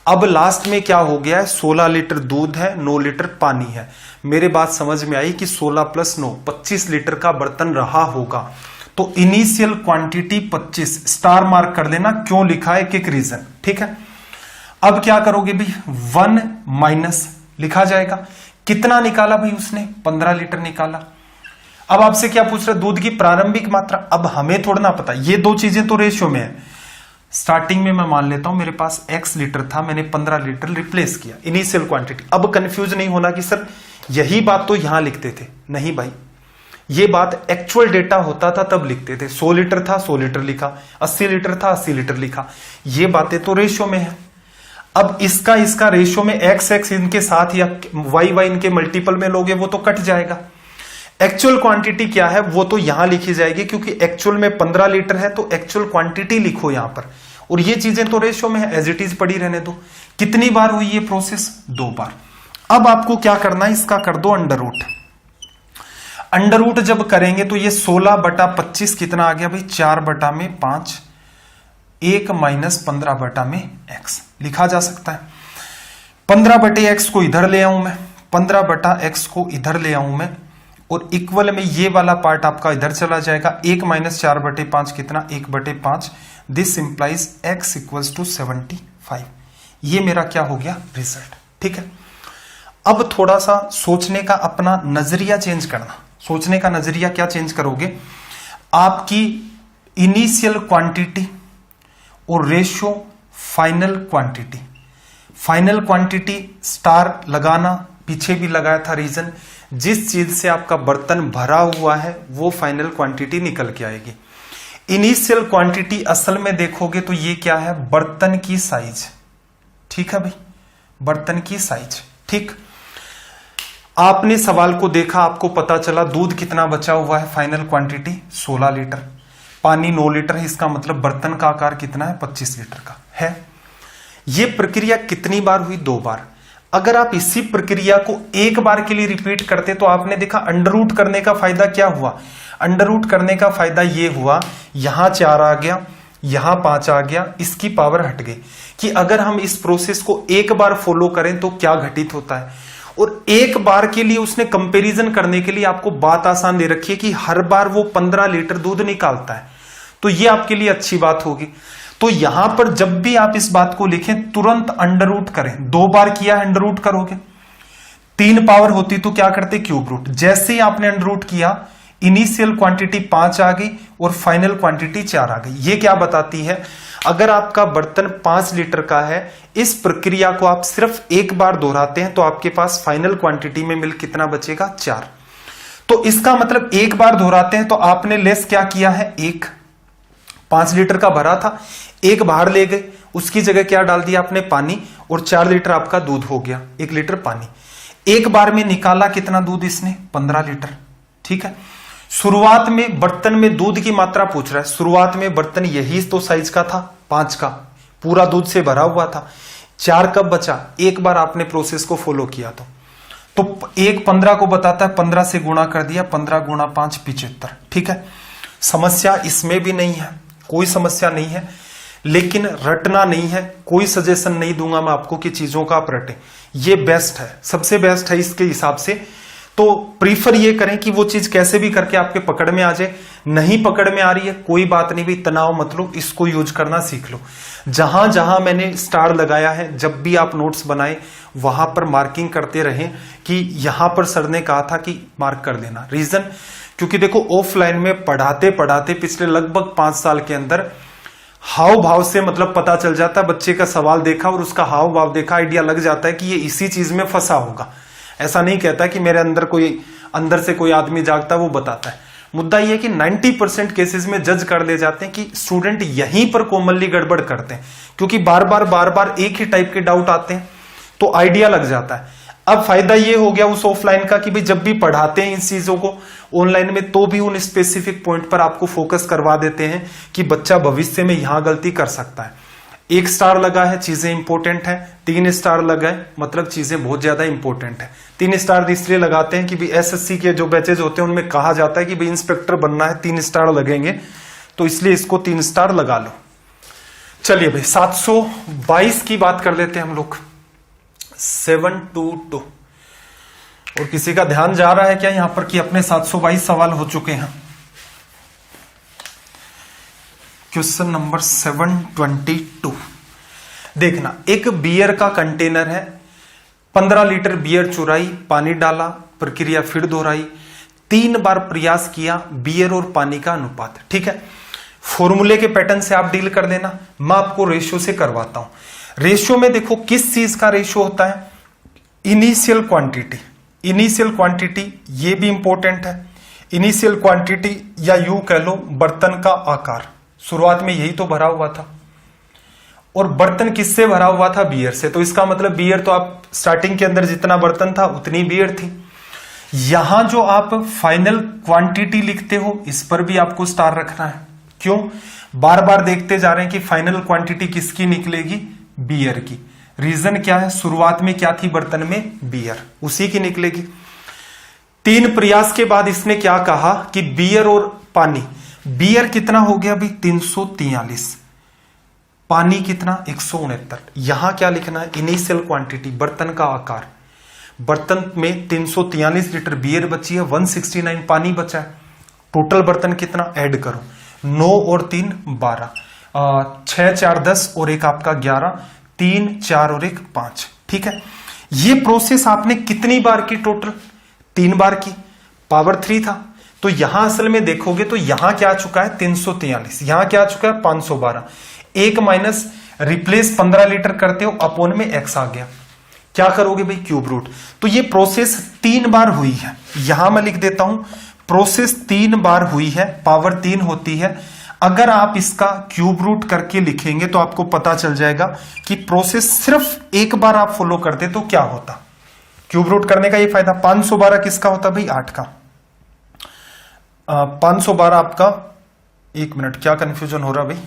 अब लास्ट में क्या हो गया है, 16 लीटर दूध है, 9 लीटर पानी है। मेरे बात समझ में आई कि 16 + 9 25 लीटर का बर्तन रहा होगा। तो इनिशियल क्वांटिटी 25 स्टार मार्क कर देना, क्यों लिखा है, एक रीजन। ठीक है, अब क्या करोगे भाई 1 माइनस लिखा जाएगा। कितना निकाला भाई उसने, 15 लीटर निकाला। अब आपसे क्या पूछ रहा है, दूध की प्रारंभिक मात्रा। अब हमें थोड़ा ना पता, ये दो चीजें तो रेशियो में है। स्टार्टिंग में मैं मान लेता हूं मेरे पास x लीटर था, मैंने 15 लीटर रिप्लेस किया, इनिशियल क्वांटिटी। अब कंफ्यूज नहीं होना कि सर यही बात तो यहां लिखते थे, नहीं भाई, ये बात एक्चुअल डेटा होता था तब लिखते थे। 100 लीटर था 100 लीटर लिखा, 80 लीटर था 80 लीटर लिखा, ये बातें तो रेशियो में है। अब इसका रेशियो में x इनके साथ या y इनके मल्टीपल में लोगे वो तो कट जाएगा। एक्चुअल क्वांटिटी क्या है वो तो यहां लिखी जाएगी, क्योंकि एक्चुअल में 15 लीटर है तो एक्चुअल क्वांटिटी लिखो यहां पर, और ये चीजें तो रेशियो में है, एज इट इज पड़ी रहने दो। कितनी बार हुई ये प्रोसेस, 2 बार। अब आपको क्या करना है, इसका कर दो अंडर रूट। अंडर रूट जब करेंगे तो ये 16/25 कितना आ गया भाई, 4/5, 1 माइनस 15/x लिखा जा सकता है। 15/x को इधर ले आऊं मैं, 15/x को इधर ले आऊं मैं, और इक्वल में ये वाला पार्ट आपका इधर चला जाएगा। 1 माइनस 4/5 कितना, 1/5। This implies x equals to 75। ये मेरा क्या हो गया, रिजल्ट। ठीक है, अब थोड़ा सा सोचने का अपना नजरिया चेंज करना। सोचने का नजरिया क्या चेंज करोगे, आपकी इनिशियल क्वांटिटी और ratio final quantity. Final quantity star लगाना, पीछे भी लगाया था रीजन, जिस चीज से आपका बर्तन भरा हुआ है वो फाइनल क्वांटिटी निकल के आएगी। इनिशियल क्वांटिटी असल में देखोगे तो ये क्या है, बर्तन की साइज। ठीक है भाई, बर्तन की साइज। ठीक, आपने सवाल को देखा, आपको पता चला दूध कितना बचा हुआ है, फाइनल क्वांटिटी 16 लीटर, पानी 9 लीटर है, इसका मतलब बर्तन का आकार कितना है, 25 लीटर का है। ये प्रक्रिया कितनी बार हुई, 2 बार। अगर आप इसी प्रक्रिया को एक बार के लिए रिपीट करते तो आपने देखा अंडर रूट करने का फायदा क्या हुआ। अंडर रूट करने का फायदा ये हुआ, यहां 4 आ गया, यहां 5 आ गया, इसकी पावर हट गई, कि अगर हम इस प्रोसेस को एक बार फॉलो करें तो क्या घटित होता है। और एक बार के लिए उसने कंपैरिजन करने के लिए आपको बात आसान दे रखी है कि हर बार वो 15 लीटर दूध निकालता है, तो ये आपके लिए अच्छी बात होगी। तो यहां पर जब भी आप इस बात को लिखें तुरंत अंडर रूट करें। 2 बार किया अंडर रूट करोगे, 3 पावर होती तो क्या करते, क्यूब रूट। जैसे ही आपने अंडर रूट किया, इनिशियल क्वांटिटी 5 आ गई और फाइनल क्वांटिटी 4 आ गई। ये क्या बताती है, अगर आपका बर्तन 5 लीटर का है, इस प्रक्रिया को आप सिर्फ एक बार दोहराते हैं तो आपके पास फाइनल क्वांटिटी में मिल्क कितना बचेगा, 4। तो इसका मतलब एक बार दोहराते हैं तो आपने लेस क्या किया है, 1। 5 लीटर का भरा था, 1 बाहर ले गए, उसकी जगह क्या डाल दिया आपने, पानी, और 4 लीटर आपका दूध हो गया, 1 लीटर पानी। एक बार में निकाला कितना दूध इसने, 15 लीटर। ठीक है, शुरुआत में बर्तन में दूध की मात्रा पूछ रहा है। शुरुआत में बर्तन यही तो साइज का था, 5 का, पूरा दूध से भरा हुआ था। 4 कब बचा, एक बार आपने प्रोसेस को फॉलो किया तो 1 15 को बताता है, 15 से गुणा कर दिया, 15 गुणा 5 75। ठीक है, समस्या इसमें भी नहीं है, कोई समस्या नहीं है, लेकिन रटना नहीं है। कोई सजेशन नहीं दूंगा मैं आपको कि चीजों का आप रटें, ये बेस्ट है, सबसे बेस्ट है इसके हिसाब से। तो प्रीफर ये करें कि वो चीज कैसे भी करके आपके पकड़ में आ जाए। नहीं पकड़ में आ रही है कोई बात नहीं भी, तनाव मत लो, इसको यूज करना सीख लो। जहां जहां मैंने स्टार लगाया है, जब भी आप नोट्स बनाए वहां पर मार्किंग करते रहें कि यहां पर सर ने कहा था कि मार्क कर देना। रीजन, क्योंकि देखो ऑफलाइन में पढ़ाते पढ़ाते पिछले लगभग 5 साल के अंदर हाव भाव से मतलब पता चल जाता है, बच्चे का सवाल देखा और उसका हाव भाव देखा, आइडिया लग जाता है कि ये इसी चीज में फंसा होगा। ऐसा नहीं कहता कि मेरे अंदर से कोई आदमी जागता है, वो बताता है। मुद्दा ये है कि 90% केसेस में जज कर ले जाते हैं कि स्टूडेंट यहीं पर कॉमनली गड़बड़ करते हैं, क्योंकि बार बार एक ही टाइप के डाउट आते हैं, तो आइडिया लग जाता है। अब फायदा ये हो गया उस ऑफलाइन का कि भाई जब भी पढ़ाते हैं इन चीजों को ऑनलाइन में, तो भी उन स्पेसिफिक पॉइंट पर आपको फोकस करवा देते हैं कि बच्चा भविष्य में यहां गलती कर सकता है। 1 स्टार लगा है, चीजें इंपॉर्टेंट है, 3 स्टार लगा है, मतलब चीजें बहुत ज्यादा इंपॉर्टेंट है। 3 स्टार इसलिए लगाते हैं कि भाई एसएससी के जो बैचेज होते हैं उनमें कहा जाता है कि भाई इंस्पेक्टर बनना है, 3 स्टार लगेंगे, तो इसलिए इसको 3 स्टार लगा लो। चलिए भाई 722 की बात कर लेते हैं हम लोग। 722 और किसी का ध्यान जा रहा है क्या यहां पर कि अपने 722 सवाल हो चुके हैं। क्वेश्चन नंबर 722 देखना, एक बियर का कंटेनर है, 15 लीटर बियर चुराई, पानी डाला, प्रक्रिया फिर दोहराई, 3 बार प्रयास किया, बियर और पानी का अनुपात। ठीक है, फॉर्मूले के पैटर्न से आप डील कर देना, मैं आपको रेशियो से करवाता हूं। रेशियो में देखो किस चीज का रेशियो होता है, इनिशियल क्वांटिटी। इनिशियल क्वांटिटी ये भी इंपॉर्टेंट है, इनिशियल क्वांटिटी या यूं कह लो बर्तन का आकार, शुरुआत में यही तो भरा हुआ था, और बर्तन किससे भरा हुआ था, बियर से, तो इसका मतलब बियर तो आप स्टार्टिंग के अंदर जितना बर्तन था उतनी बियर थी। यहां जो आप फाइनल क्वांटिटी लिखते हो इस पर भी आपको स्टार रखना है। क्यों, बार बार देखते जा रहे हैं कि फाइनल क्वांटिटी किसकी निकलेगी, बियर की। रीजन क्या है, शुरुआत में क्या थी बर्तन में, बियर, उसी की निकलेगी। 3 प्रयास के बाद इसने क्या कहा कि बियर और पानी, बियर कितना हो गया भाई 343, पानी कितना 169। यहां क्या लिखना है, इनिशियल क्वांटिटी बर्तन का आकार, बर्तन में 343 लीटर बियर बची है, 169 पानी बचा है, टोटल बर्तन कितना ऐड करो, 9 और 3 12, 6 4 10 और एक आपका 11, 3 4 और 1 5। ठीक है, ये प्रोसेस आपने कितनी बार की, टोटल 3 बार की, पावर 3 था। तो यहां असल में देखोगे तो यहां क्या आ चुका है 343, यहां क्या आ चुका है 512, 1 माइनस रिप्लेस 15 लीटर करते हो, अपोन में x आ गया, क्या करोगे भाई क्यूब रूट। तो ये प्रोसेस 3 बार हुई है, यहां मैं लिख देता हूं प्रोसेस 3 बार हुई है, पावर 3 होती है। अगर आप इसका क्यूब रूट करके लिखेंगे तो आपको पता चल जाएगा कि प्रोसेस सिर्फ एक बार आप फॉलो करते तो क्या होता। क्यूब रूट करने का ये फायदा, 512 किसका होता भाई 8 का, 512 आपका, 1 मिनट क्या कंफ्यूजन हो रहा भाई,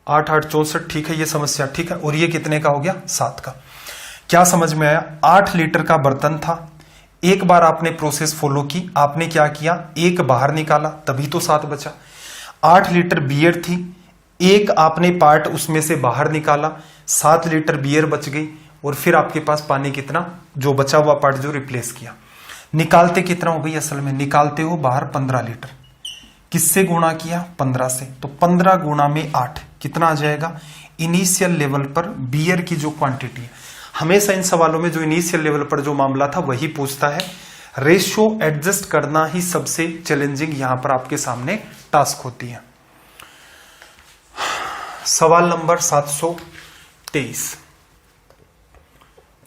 8 8 64, ठीक है ये समस्या, ठीक है, और ये कितने का हो गया 7 का। क्या समझ में आया, 8 लीटर का बर्तन था, एक बार आपने प्रोसेस फॉलो की, आपने क्या किया, 1 बाहर निकाला, तभी तो 7 बचा। 8 लीटर बियर थी, एक आपने पार्ट उसमें से बाहर निकाला, 7 लीटर बियर बच गई, और फिर आपके पास पानी कितना, जो बचा हुआ पार्ट जो रिप्लेस किया। निकालते कितना हो भाई, असल में निकालते हो बाहर 15 लीटर, किससे गुणा किया 15 से, तो 15 गुणा में 8 कितना आ जाएगा, इनिशियल लेवल पर बियर की जो क्वांटिटी है। हमेशा इन सवालों में जो इनिशियल लेवल पर जो मामला था वही पूछता है, रेशियो एडजस्ट करना ही सबसे चैलेंजिंग यहां पर आपके सामने टास्क होती है। सवाल नंबर 723,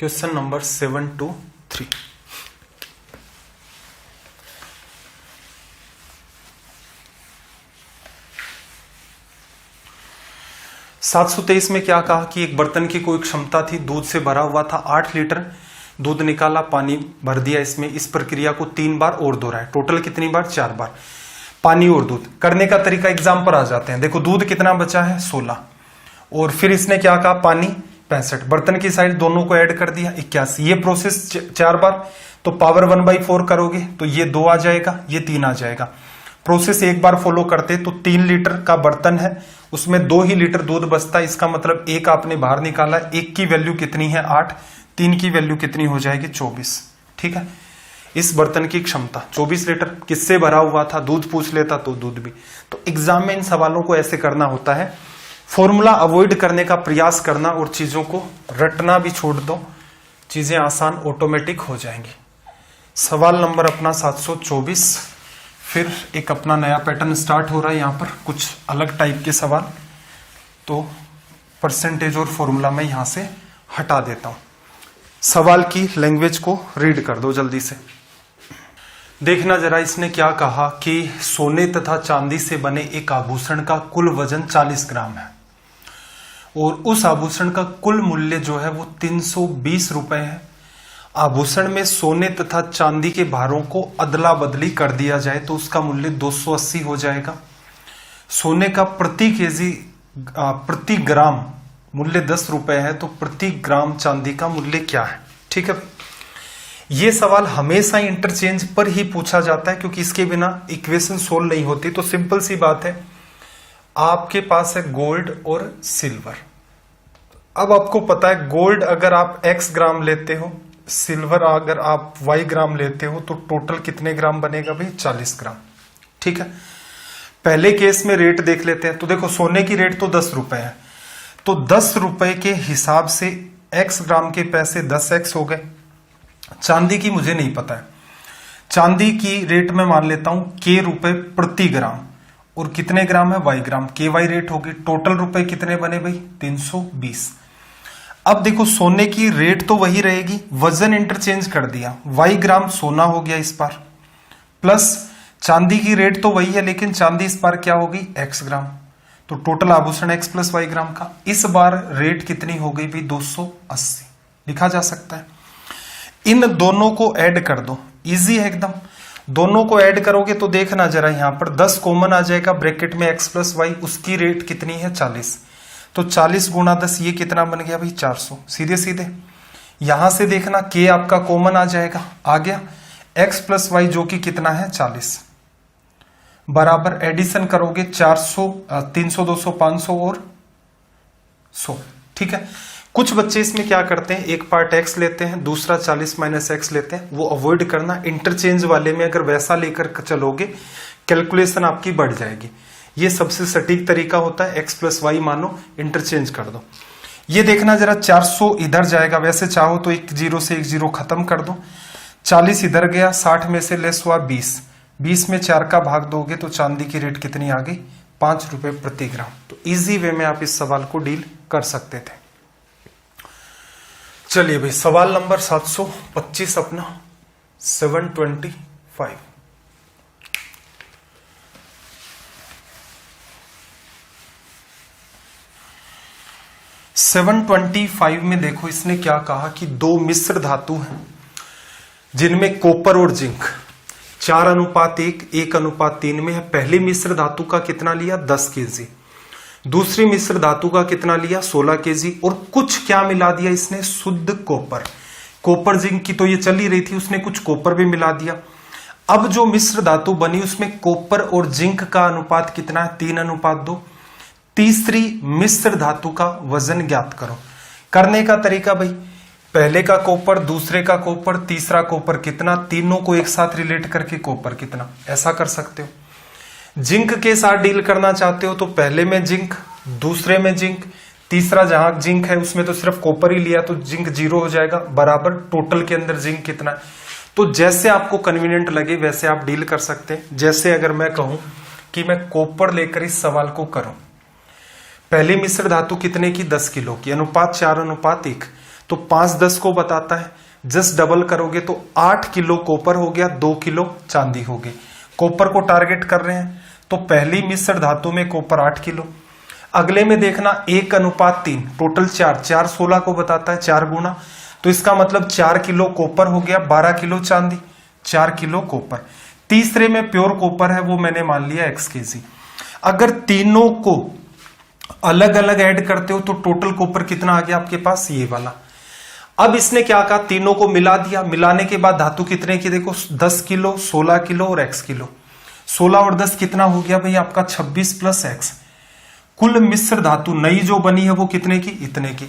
क्वेश्चन नंबर 723। में क्या कहा कि एक बर्तन की कोई क्षमता थी, दूध से भरा हुआ था, 8 लीटर दूध निकाला, पानी भर दिया इसमें, इस प्रक्रिया को 3 बार और दोहराया, टोटल कितनी बार 4 बार। पानी और दूध करने का तरीका एग्जाम पर आ जाते हैं। देखो दूध कितना बचा है 16, और फिर इसने क्या कहा पानी 65, बर्तन की साइड दोनों को ऐड कर दिया 81। ये प्रोसेस 4 बार, तो पावर 1/4 करोगे तो ये 2 आ जाएगा, ये 3 आ जाएगा। प्रोसेस एक बार फॉलो करते तो 3 लीटर का बर्तन है, उसमें 2 ही लीटर दूध बचता है, इसका मतलब 1 आपने बाहर निकाला, 1 की वैल्यू कितनी है 8, 3 की वैल्यू कितनी हो जाएगी 24। ठीक है, इस बर्तन की क्षमता 24 लीटर, किससे भरा हुआ था, दूध पूछ लेता तो दूध भी। तो एग्जाम में इन सवालों को ऐसे करना होता है, फॉर्मूला अवॉइड करने का प्रयास करना और चीजों को रटना भी छोड़ दो, चीजें आसान ऑटोमेटिक हो जाएंगी। सवाल नंबर अपना 724, फिर एक अपना नया पैटर्न स्टार्ट हो रहा है, यहां पर कुछ अलग टाइप के सवाल। तो परसेंटेज और फॉर्मूला मैं यहां से हटा देता हूं। सवाल की लैंग्वेज को रीड कर दो जल्दी से। देखना जरा इसने क्या कहा कि सोने तथा चांदी से बने एक आभूषण का कुल वजन 40 ग्राम है और उस आभूषण का कुल मूल्य जो है वो 320 रुपए है। आभूषण में सोने तथा चांदी के भारों को अदला बदली कर दिया जाए तो उसका मूल्य 280 हो जाएगा। सोने का प्रति ग्राम मूल्य 10 रुपए है तो प्रति ग्राम चांदी का मूल्य क्या है। ठीक है, ये सवाल हमेशा इंटरचेंज पर ही पूछा जाता है क्योंकि इसके बिना इक्वेशन सोल्व नहीं होती। तो सिंपल सी बात है, आपके पास है गोल्ड और सिल्वर। अब आपको पता है गोल्ड अगर आप x ग्राम लेते हो, सिल्वर अगर आप y ग्राम लेते हो तो टोटल कितने ग्राम बनेगा भाई? 40 ग्राम। ठीक है, पहले केस में रेट देख लेते हैं। तो देखो सोने की रेट तो 10 रुपए है, तो 10 रुपए के हिसाब से x ग्राम के पैसे 10x हो गए। चांदी की मुझे नहीं पता है, चांदी की रेट में मान लेता हूं k रुपए प्रति ग्राम और कितने ग्राम है? y ग्राम, KY रेट होगी। टोटल रुपए कितने बने भाई? 320। अब देखो सोने की रेट तो वही रहेगी, वजन इंटरचेंज कर दिया, y ग्राम सोना हो गया इस बार, प्लस चांदी की रेट तो वही है लेकिन चांदी इस बार क्या होगी? x ग्राम। तो टोटल आभूषण x प्लस y ग्राम का। इस बार रेट कितनी हो गई भाई? 280 लिखा जा सकता है। इन दोनों को ऐड कर दो, इजी है एकदम। दोनों को ऐड करोगे तो देखना जरा यहां पर 10 कॉमन आ जाएगा ब्रैकेट में, x प्लस वाई, उसकी रेट कितनी है? 40। तो 40 गुणा 10 ये कितना बन गया भाई? 400। सीधे सीधे यहां से देखना k आपका कॉमन आ जाएगा, आ गया x प्लस वाई जो कि कितना है? 40 बराबर एडिशन करोगे 400, 300, 200, 500 और 100। ठीक है, कुछ बच्चे इसमें क्या करते हैं, एक पार्ट x लेते हैं, दूसरा 40 माइनस एक्स लेते हैं। वो अवॉइड करना, इंटरचेंज वाले में अगर वैसा लेकर चलोगे कैलकुलेशन आपकी बढ़ जाएगी। ये सबसे सटीक तरीका होता है, x प्लस वाई मानो, इंटरचेंज कर दो। ये देखना जरा 400 इधर जाएगा, वैसे चाहो तो एक जीरो से एक जीरो खत्म कर दो। 40 इधर गया, 60 में से लेस हुआ 20, 20 में 4 का भाग दोगे तो चांदी की रेट कितनी आ गई? 5 रुपए प्रति ग्राम। तो इजी वे में आप इस सवाल को डील कर सकते थे। चलिए भाई सवाल नंबर 725 अपना 725। सेवन 725 में देखो इसने क्या कहा कि दो मिश्र धातु हैं जिनमें कॉपर और जिंक 4:1, 1:3 में है। पहली मिश्र धातु का कितना लिया? 10 केजी। दूसरी मिश्र धातु का कितना लिया? 16 केजी। और कुछ क्या मिला दिया इसने? शुद्ध कॉपर। कॉपर जिंक की तो ये चल ही रही थी, उसने कुछ कॉपर भी मिला दिया। अब जो मिश्र धातु बनी उसमें कॉपर और जिंक का अनुपात कितना है? 3:2। तीसरी मिश्र धातु का वजन ज्ञात करो। करने का तरीका भाई, पहले का कॉपर, दूसरे का कॉपर, तीसरा कॉपर कितना, तीनों को एक साथ रिलेट करके कॉपर कितना, ऐसा कर सकते हो। जिंक के साथ डील करना चाहते हो तो पहले में जिंक, दूसरे में जिंक, तीसरा जहां जिंक है उसमें तो सिर्फ कॉपर ही लिया तो जिंक 0 हो जाएगा, बराबर टोटल के अंदर जिंक कितना है। तो जैसे आपको कन्वीनियंट लगे वैसे आप डील कर सकते हैं। जैसे अगर मैं कहूं कि मैं कॉपर लेकर इस सवाल को करूं, पहली मिश्र धातु कितने की? 10 किलो की, अनुपात 4:1, तो 5:10 को बताता है। जस्ट डबल करोगे तो 8 किलो कॉपर हो गया, 2 किलो चांदी हो गई। कॉपर को टारगेट कर रहे हैं तो पहली मिश्र धातु में कॉपर 8 किलो। अगले में देखना 1:3, टोटल 4, 4 16 को बताता है, 4 गुना, तो इसका मतलब 4 किलो कॉपर हो गया, 12 किलो चांदी, 4 किलो कॉपर। तीसरे में प्योर कॉपर है, वो मैंने मान लिया x केजी। अगर तीनों को अलग अलग ऐड करते हो तो टोटल कॉपर कितना आ गया आपके पास? ये वाला। अब इसने क्या कहा? तीनों को मिला दिया। मिलाने के बाद धातु कितने की? देखो 10 किलो, 16 किलो और x किलो। 16 और 10 कितना हो गया भाई आपका? 26 प्लस x। कुल मिश्र धातु नई जो बनी है वो कितने की? इतने की।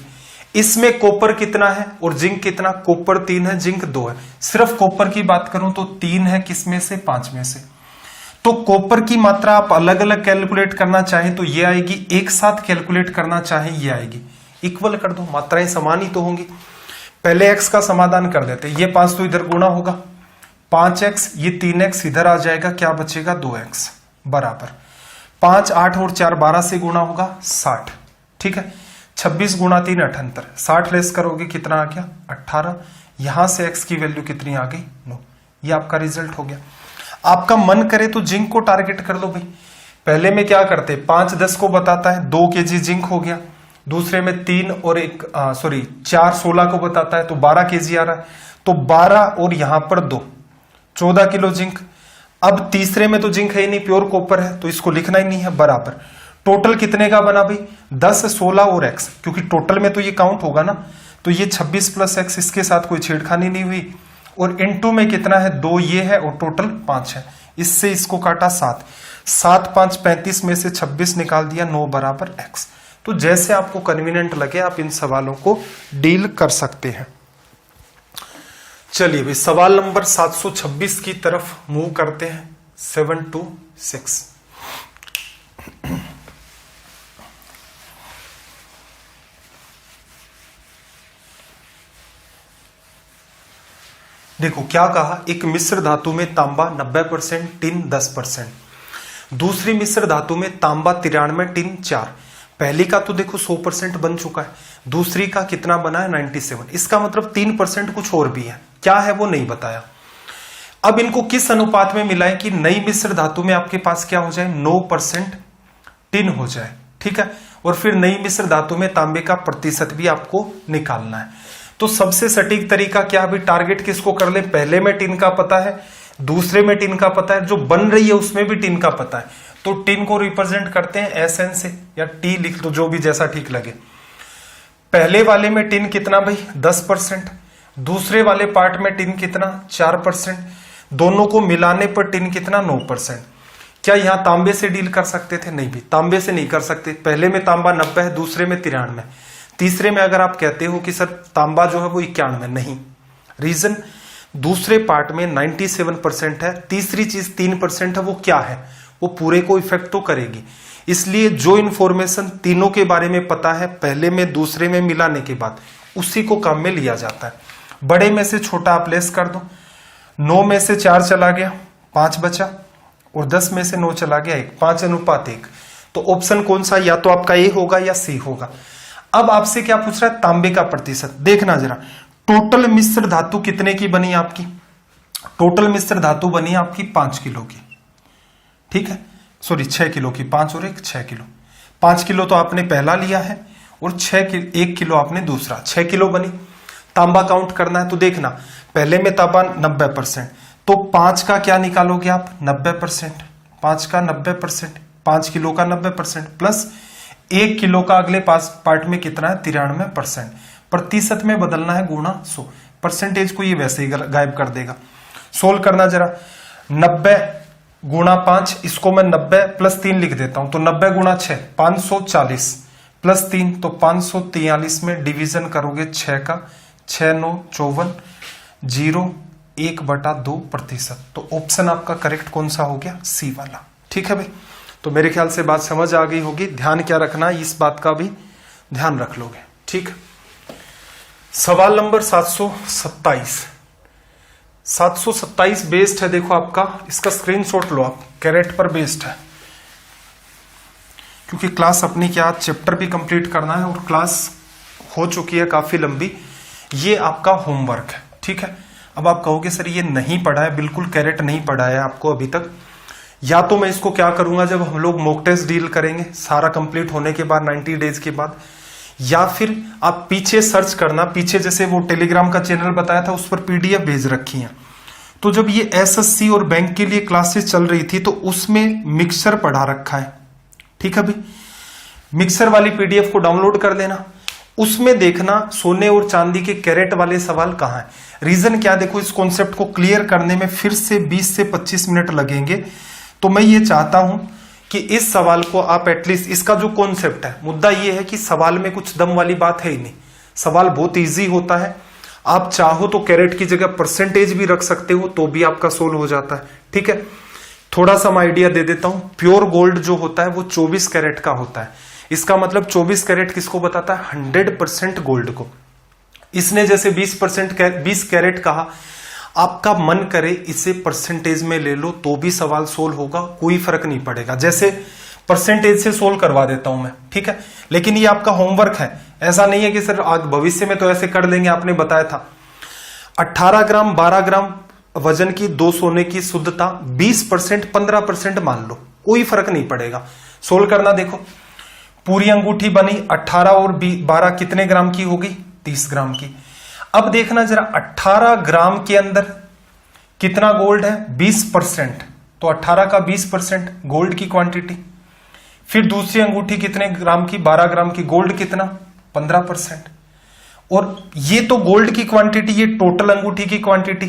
इसमें कॉपर कितना है और जिंक कितना? कॉपर 3 है, जिंक 2 है। सिर्फ कॉपर की बात करूं तो 3 है, किसमें से? 5 में से। तो कॉपर की मात्रा आप अलग अलग कैलकुलेट करना चाहें तो ये आएगी, एक साथ कैलकुलेट करना चाहें ये आएगी। इक्वल कर दो, मात्राएं समान ही तो होंगी। पहले x का समाधान कर देते, ये 5 तो इधर गुणा होगा, 5x, ये 3x इधर आ जाएगा, क्या बचेगा? 2x बराबर 5, 8 और 4 12 से गुणा होगा 60। ठीक है। 26 गुणा 3 78, 60 लेस करोगे कितना आ गया 18, यहां से x की वैल्यू कितनी आ गई 9। ये आपका रिजल्ट हो गया। आपका मन करे तो जिंक को टारगेट कर लो भाई। पहले में क्या करते 5 10 को बताता है 2 kg जिंक हो गया, दूसरे में 3 और 4 16 को बताता है तो 12 kg आ रहा है, तो 12 और यहां पर 2 14 किलो जिंक। अब तीसरे में तो जिंक है ही नहीं, प्योर कॉपर है, तो इसको लिखना ही नहीं है, बराबर टोटल कितने का बना भाई 10 16 और x, क्योंकि टोटल में तो ये काउंट होगा ना, तो ये 26 प्लस x, इसके साथ कोई छेड़खानी नहीं हुई, और इनटू में कितना है 2 ये है और टोटल 5 है, इससे इसको काटा 7 7 5 35 में से 26 निकाल दिया, 9 बराबर x। तो जैसे आपको कन्वीनियंट लगे आप इन सवालों को डील कर सकते हैं। चलिए भाई सवाल नंबर 726 की तरफ मूव करते हैं। 726 देखो क्या कहा, एक मिश्र धातु में तांबा 90%, टिन 10%, दूसरी मिश्र धातु में तांबा 93, टिन 4। पहली का तो देखो 100% बन चुका है, दूसरी का कितना बना है 97, इसका मतलब 3% कुछ और भी है, क्या है वो नहीं बताया। अब इनको किस अनुपात में मिलाएं कि नई मिश्र धातु में आपके पास क्या हो जाए 9% टिन हो जाए, ठीक है, और फिर नई मिश्र धातु में तांबे का प्रतिशत भी आपको निकालना है। तो सबसे सटीक तरीका क्या, अभी टारगेट किसको कर ले, पहले में टिन का पता है, दूसरे में टिन का पता है, जो बन रही है उसमें भी टिन का पता है, तो टिन को रिप्रेजेंट करते हैं SN से, या T लिख दो जो भी जैसा ठीक लगे। पहले वाले में टिन कितना भाई 10%, दूसरे वाले पार्ट में टिन कितना 4%, दोनों को मिलाने पर टिन कितना 9%। क्या यहां तांबे से डील कर सकते थे, नहीं भी, तांबे से नहीं कर सकते। पहले में तांबा 90 है, दूसरे में 93, तीसरे में अगर आप कहते हो कि सर तांबा जो है वो 91, नहीं, रीजन दूसरे पार्ट में 97% है, तीसरी चीज 3% है, वो क्या है, वो पूरे को इफेक्ट तो करेगी, इसलिए जो इंफॉर्मेशन तीनों के बारे में पता है पहले में दूसरे में मिलाने के बाद उसी को काम में लिया जाता है। बड़े में से छोटा आप लेस कर दो, 9 में से 4 चला गया 5 बचा, और 10 में से 9 चला गया 1, 5:1, तो ऑप्शन कौन सा, या तो आपका ए होगा या सी होगा। अब आपसे क्या पूछ रहा है, तांबे का प्रतिशत। देखना जरा, टोटल मिश्र धातु कितने की बनी आपकी, टोटल मिश्र धातु बनी आपकी 5 किलो की, ठीक है, सॉरी 6 किलो की, 5 और 1 6 किलो, 5 किलो तो आपने पहला लिया है और 1 किलो आपने दूसरा, 6 किलो बनी। तांबा काउंट करना है तो देखना, पहले में तांबा 90%, तो 5 का क्या निकालोगे आप 90%, 5 का 90%, 5 किलो का 90% प्लस 1 किलो का अगले पार्ट में कितना है 93%, प्रतिशत में बदलना है गुणा 100, परसेंटेज को ये वैसे ही गायब कर देगा। सोल्व करना जरा, 90 गुणा 5, इसको मैं 90 प्लस 3 लिख देता हूं, तो 90 गुणा 6 540 प्लस 3 तो 543 में डिवीजन करोगे 6 का, 6 9 54, 0 1/2%, तो ऑप्शन आपका करेक्ट कौन सा हो गया, सी वाला, ठीक है भाई। तो मेरे ख्याल से बात समझ आ गई होगी, ध्यान क्या रखना इस बात का भी ध्यान रख लोगे, ठीक। सवाल नंबर 727, 727 बेस्ड है, देखो आपका, इसका स्क्रीनशॉट लो आप, कैरेट पर बेस्ड है, क्योंकि क्लास अपनी क्या चैप्टर भी कंप्लीट करना है और क्लास हो चुकी है काफी लंबी, ये आपका होमवर्क है, ठीक है। अब आप कहोगे सर ये नहीं पढ़ा है, बिल्कुल कैरेट नहीं पढ़ा है आपको अभी तक, या तो मैं इसको क्या करूंगा जब हम लोग मॉक टेस्ट डील करेंगे सारा कंप्लीट होने के बाद 90 डेज के बाद, या फिर आप पीछे सर्च करना, पीछे जैसे वो टेलीग्राम का चैनल बताया था उस पर PDF भेज रखी है, तो जब ये SSC और बैंक के लिए क्लासेस चल रही थी तो उसमें मिक्सर पढ़ा रखा है, ठीक है भाई। मिक्सर वाली PDF को डाउनलोड कर लेना, उसमें देखना सोने और चांदी के कैरेट वाले सवाल कहां है। रीजन क्या, देखो इस कॉन्सेप्ट को क्लियर करने में फिर से 20 से 25 मिनट लगेंगे, तो मैं ये चाहता हूं कि इस सवाल को आप एटलीस्ट, इसका जो कॉन्सेप्ट है, मुद्दा ये है कि सवाल में कुछ दम वाली बात है ही नहीं, सवाल बहुत इजी होता है, आप चाहो तो कैरेट की जगह परसेंटेज भी रख सकते हो तो भी आपका सोल्व हो जाता है, ठीक है। थोड़ा सा मैं आइडिया दे देता हूं, प्योर गोल्ड जो होता है वो 24 कैरेट का होता है, इसका मतलब 24 कैरेट किसको बताता है, 100% गोल्ड को। इसने जैसे 20 कैरेट कहा, आपका मन करे इसे परसेंटेज में ले लो तो भी सवाल सोल्व होगा, कोई फर्क नहीं पड़ेगा। जैसे परसेंटेज से सोल्व करवा देता हूं मैं, ठीक है। लेकिन ये आपका होमवर्क है, ऐसा नहीं है कि सर भविष्य में तो ऐसे कर लेंगे, आपने बताया था 18 ग्राम 12 ग्राम वजन की 2 सोने की शुद्धता 20% 15% मान लो, कोई फर्क नहीं पड़ेगा। सोल्व करना, देखो पूरी अंगूठी बनी 18 और 12 कितने ग्राम की होगी, 30 ग्राम की। अब देखना जरा 18 ग्राम के अंदर कितना गोल्ड है, 20%, तो 18 का 20% गोल्ड की क्वांटिटी। फिर दूसरी अंगूठी कितने ग्राम की, 12 ग्राम की, गोल्ड कितना, 15%। और ये तो गोल्ड की क्वांटिटी, ये टोटल अंगूठी की क्वांटिटी,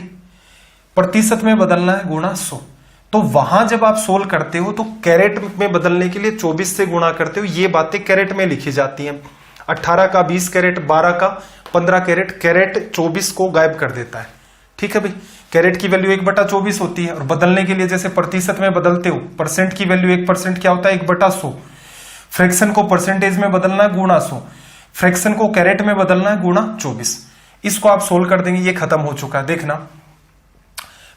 प्रतिशत में बदलना है, गुणा 100। तो वहां जब आप सोल्व करते हो तो कैरेट में बदलने के लिए 24 से गुणा करते हो, ये बातें कैरेट में लिखी जाती हैं। 18 का 20 कैरेट, 12 का 15 कैरेट, कैरेट 24 को गायब कर देता है, ठीक है भाई। कैरेट की वैल्यू 1/24 होती है, और बदलने के लिए जैसे प्रतिशत में बदलते हो, परसेंट की वैल्यू 1% क्या होता है, 1/100। फ्रैक्शन को परसेंटेज में बदलना है, गुणा 100। फ्रैक्शन को कैरेट में बदलना है, गुणा 24। इसको आप सोल्व कर देंगे, ये खत्म हो चुका है। देखना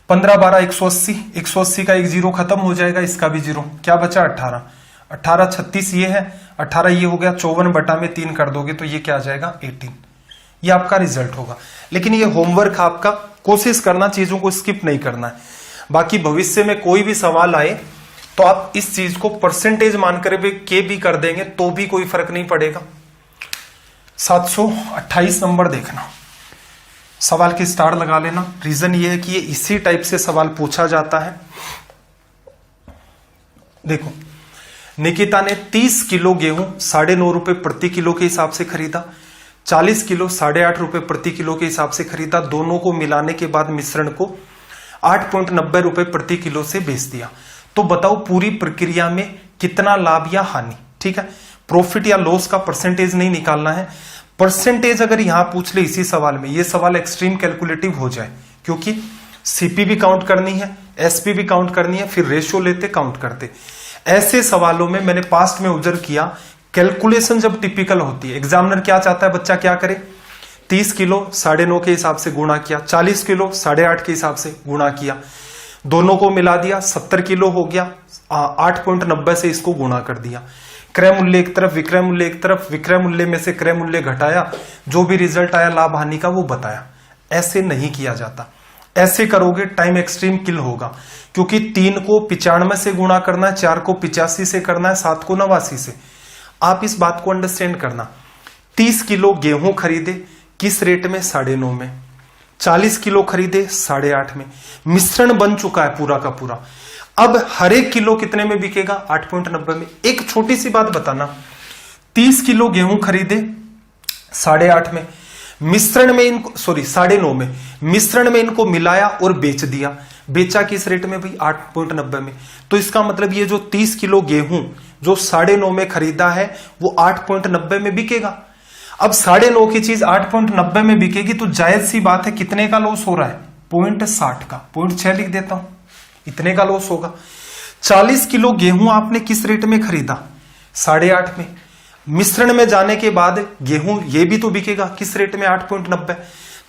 15 12 180, 180 का एक जीरो खत्म हो जाएगा, इसका भी जीरो, क्या बचा 18, 18 36 ये है, 18 ये हो गया, 54 बटा में 3 कर दोगे तो ये क्या आ जाएगा 18। ये आपका रिजल्ट होगा। लेकिन ये होमवर्क आपका, कोशिश करना चीजों को स्किप नहीं करना है। बाकी भविष्य में कोई भी सवाल आए तो आप इस चीज को परसेंटेज मानकर के भी कर देंगे तो भी कोई फर्क नहीं पड़ेगा। 728 नंबर देखना, सवाल की स्टार लगा लेना। रीजन ये है कि ये इसी टाइप से सवाल पूछा जाता है। देखो, निकिता ने 30 किलो गेहूं 9.5 रुपए प्रति किलो के हिसाब से खरीदा, 40 किलो 8.5 रुपए प्रति किलो के हिसाब से खरीदा। दोनों को मिलाने के बाद मिश्रण को 8.90 रुपए प्रति किलो से बेच दिया। तो बताओ पूरी प्रक्रिया में कितना लाभ या हानि, ठीक है। प्रॉफिट या लॉस का परसेंटेज नहीं निकालना है। परसेंटेज अगर यहां पूछ ले इसी सवाल में, ये सवाल एक्सट्रीम कैलकुलेटिव हो जाए, क्योंकि सीपी भी काउंट करनी है, एसपी भी काउंट करनी है, फिर रेशियो लेते काउंट करते। ऐसे सवालों में मैंने पास्ट में ऑब्जर्व किया, कैलकुलेशन जब टिपिकल होती है, एग्जामिनर क्या चाहता है बच्चा क्या करे, 30 किलो 9.5 के हिसाब से गुणा किया, 40 किलो 8.5 के हिसाब से गुणा किया, दोनों को मिला दिया, 70 किलो हो गया, 8.90 से इसको गुणा कर दिया। क्रय मूल्य एक तरफ, विक्रय मूल्य एक तरफ, विक्रय मूल्य में से क्रय मूल्य घटाया, जो भी रिजल्ट आया लाभ हानि का वो बताया। ऐसे नहीं किया जाता। ऐसे करोगे टाइम एक्सट्रीम किल होगा, क्योंकि 3 को 95 से गुणा करना है, 4 को 85 से करना है, 7 को 89 से। आप इस बात को अंडरस्टैंड करना। 30 किलो गेहूं खरीदे किस रेट में, 9.5 में। 40 किलो खरीदे 8.5 में। मिश्रण बन चुका है पूरा का पूरा। अब हर एक किलो कितने में बिकेगा, 8.90 में। एक छोटी सी बात बताना, 30 किलो गेहूं खरीदे 8.5 में, मिश्रण में इनको 9.5 में, मिश्रण में इनको मिलाया और बेच दिया। बेचा किस रेट में भाई, 8.90 में। तो इसका मतलब ये जो 30 किलो गेहूं जो 9.5 में खरीदा है वो 8.90 में बिकेगा। अब 9.5 की चीज 8.90 में बिकेगी तो जायज सी बात है कितने का लॉस हो रहा है, 0.60 का, 0.6 लिख देता हूं, इतने का लॉस होगा। 40 किलो गेहूं आपने किस रेट में खरीदा, 8.5 में। मिश्रण में जाने के बाद गेहूं ये भी तो बिकेगा किस रेट में, 8.90।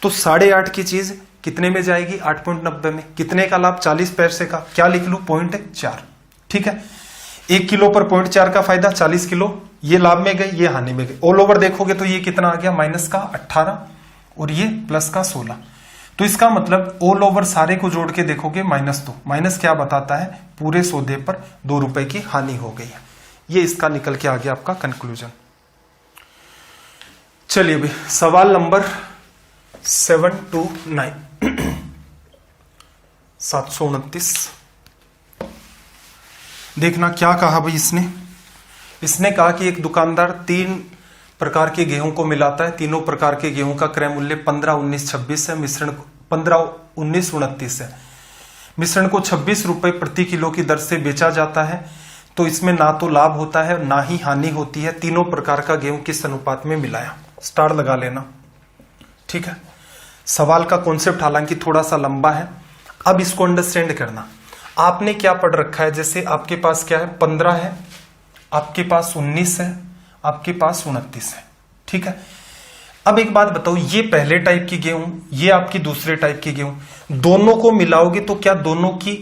तो 8.5 की चीज कितने में जाएगी, 8.90 में। कितने का लाभ, 40 पैसे का। क्या लिख लू, 0.4, ठीक है। 1 किलो पर 0.4 का फायदा, 40 किलो ये लाभ में गए, ये हानि में गए। ऑल ओवर देखोगे तो ये कितना आ गया, माइनस का 18 और ये प्लस का 16। तो इसका मतलब ऑल ओवर सारे को जोड़ के देखोगे -2। माइनस क्या बताता है, पूरे सौदे पर 2 रुपए की हानि हो गई है। ये इसका निकल के आ गया आपका कंक्लूजन। चलिए भाई सवाल नंबर 729 729 देखना क्या कहा भाई इसने कहा कि एक दुकानदार 3 प्रकार के गेहूं को मिलाता है। तीनों प्रकार के गेहूं का क्रय मूल्य 15, 19, 26 है। मिश्रण 15, 19, 29 है। मिश्रण को 26 रुपए प्रति किलो की दर से बेचा जाता है। तो इसमें ना तो लाभ होता है ना ही हानि होती है। तीनों प्रकार का गेहूं किस अनुपात में मिलाया, स्टार लगा लेना, ठीक है। सवाल का कॉन्सेप्ट हालांकि थोड़ा सा लंबा है, अब इसको अंडरस्टैंड करना। आपने क्या पढ़ रखा है, जैसे आपके पास क्या है, 15 है, आपके पास 19 है, आपके पास 29 है, ठीक है। अब एक बात बताओ, ये पहले टाइप की गेहूं, ये आपकी दूसरे टाइप की गेहूं, दोनों को मिलाओगे तो क्या दोनों की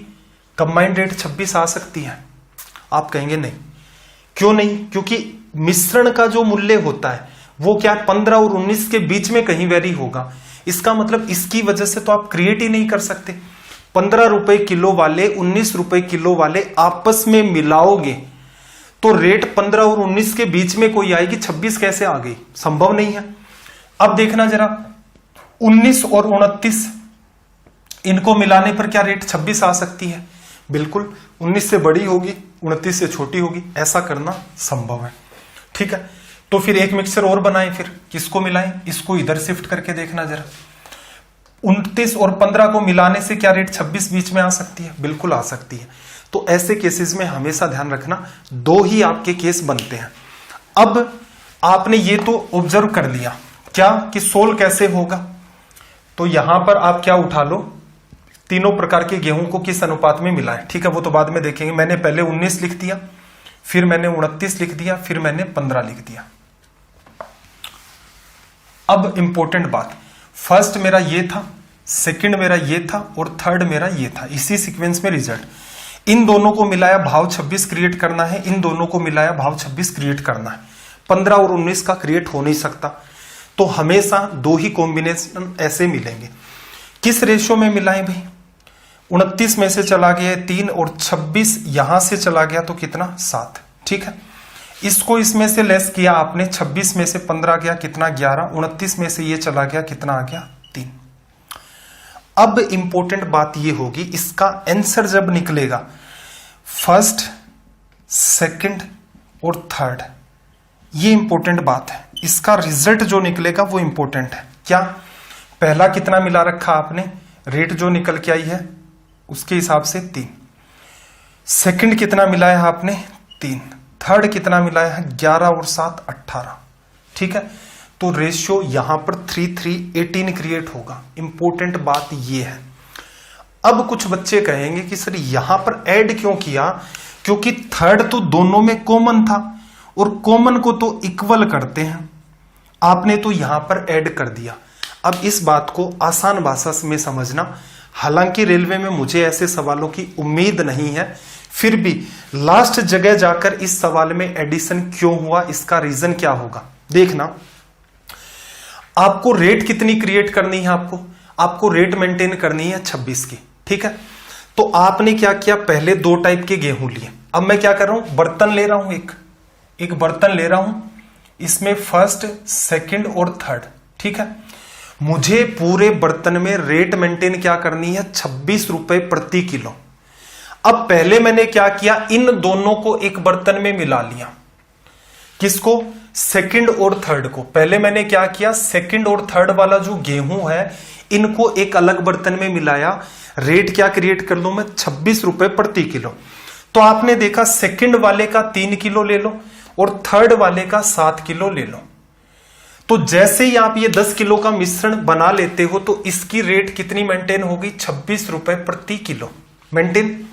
कंबाइंड रेट 26 आ सकती है? आप कहेंगे नहीं, क्यों नहीं? क्योंकि मिश्रण का जो मूल्य होता है वो क्या 15 और 19 के बीच में कहीं वेरी होगा। इसका मतलब इसकी वजह से तो आप क्रिएट ही नहीं कर सकते। 15 रुपए किलो वाले 19 रुपए किलो वाले आपस में मिलाओगे तो रेट 15 और 19 के बीच में कोई आएगी, 26 कैसे आ गई? संभव नहीं है। अब देखना जरा 19 और 29 इनको मिलाने पर क्या रेट 26 आ सकती है? बिल्कुल, 19 से बड़ी होगी, 29 से छोटी होगी, ऐसा करना संभव है। ठीक है, तो फिर एक मिक्सचर और बनाएं, फिर किसको मिलाएं? इसको इधर शिफ्ट करके देखना जरा। 29 और 15 को मिलाने से क्या रेट 26 बीच में आ सकती है? बिल्कुल आ सकती है। तो ऐसे केसेस में हमेशा ध्यान रखना, दो ही आपके केस बनते हैं। अब आपने ये तो ऑब्जर्व कर लिया क्या कि सोल्व कैसे होगा, तो यहां पर आप क्या उठा लो, तीनों प्रकार के गेहूं को किस अनुपात में मिलाएं। ठीक है, वो तो बाद में देखेंगे। मैंने पहले 19 लिख दिया, फिर मैंने 29 लिख दिया, फिर मैंने 15 लिख दिया। अब इंपॉर्टेंट बात, फर्स्ट मेरा ये था, सेकंड मेरा ये था और थर्ड मेरा ये था, इसी सीक्वेंस में रिजल्ट। इन दोनों को मिलाया भाव 26 क्रिएट करना है, इन दोनों को मिलाया भाव 26 क्रिएट करना है। 15 और 19 का क्रिएट हो नहीं सकता, तो हमेशा दो ही कॉम्बिनेशन ऐसे मिलेंगे। किस रेशियो में मिलाएं भाई? 29 में से चला गया 3 और 26 यहां से चला गया तो कितना? 7। ठीक है, इसको इसमें से लेस किया आपने, 26 में से 15 गया कितना? 11। 29 में से ये चला गया कितना आ गया? 3। अब इंपॉर्टेंट बात ये होगी, इसका आंसर जब निकलेगा फर्स्ट, सेकंड और थर्ड, ये इंपॉर्टेंट बात है। इसका रिजल्ट जो निकलेगा वो इंपॉर्टेंट है। क्या? पहला कितना मिला रखा आपने, रेट जो निकल के आई है उसके हिसाब से 3। सेकंड कितना मिलाया है आपने? 3। थर्ड कितना मिलाया है? 11 और 7 18। ठीक है, तो रेशियो यहां पर 3 3 18 क्रिएट होगा। इंपॉर्टेंट बात ये है। अब कुछ बच्चे कहेंगे कि सर यहां पर ऐड क्यों किया? क्योंकि थर्ड तो दोनों में कॉमन था और कॉमन को तो इक्वल करते हैं, आपने तो यहां पर ऐड कर दिया। अब इस बात को आसान भाषा में समझना, हालांकि रेलवे में मुझे ऐसे सवालों की उम्मीद नहीं है, फिर भी लास्ट जगह जाकर इस सवाल में एडिशन क्यों हुआ, इसका रीजन क्या होगा देखना। आपको रेट कितनी क्रिएट करनी है? आपको रेट मेंटेन करनी है 26 की। ठीक है, तो आपने क्या किया, पहले 2 टाइप के गेहूं लिए। अब मैं क्या कर रहा हूं, बर्तन ले रहा हूं, एक बर्तन ले रहा हूं, इसमें फर्स्ट, सेकंड और थर्ड। ठीक है, मुझे पूरे बर्तन में रेट मेंटेन क्या करनी है? 26 रुपए प्रति किलो। अब पहले मैंने क्या किया, इन दोनों को एक बर्तन में मिला लिया। किसको? सेकंड और थर्ड को। पहले मैंने क्या किया, सेकंड और थर्ड वाला जो गेहूं है इनको एक अलग बर्तन में मिलाया। रेट क्या क्रिएट कर लूं मैं? 26 रुपए प्रति किलो। तो आपने देखा सेकंड वाले का 3 किलो ले लो और थर्ड वाले का 7 किलो ले लो। तो जैसे ही आप ये 10 किलो का मिश्रण बना लेते हो तो इसकी रेट कितनी मेंटेन होगी? 26 रुपए प्रति किलो मेंटेन।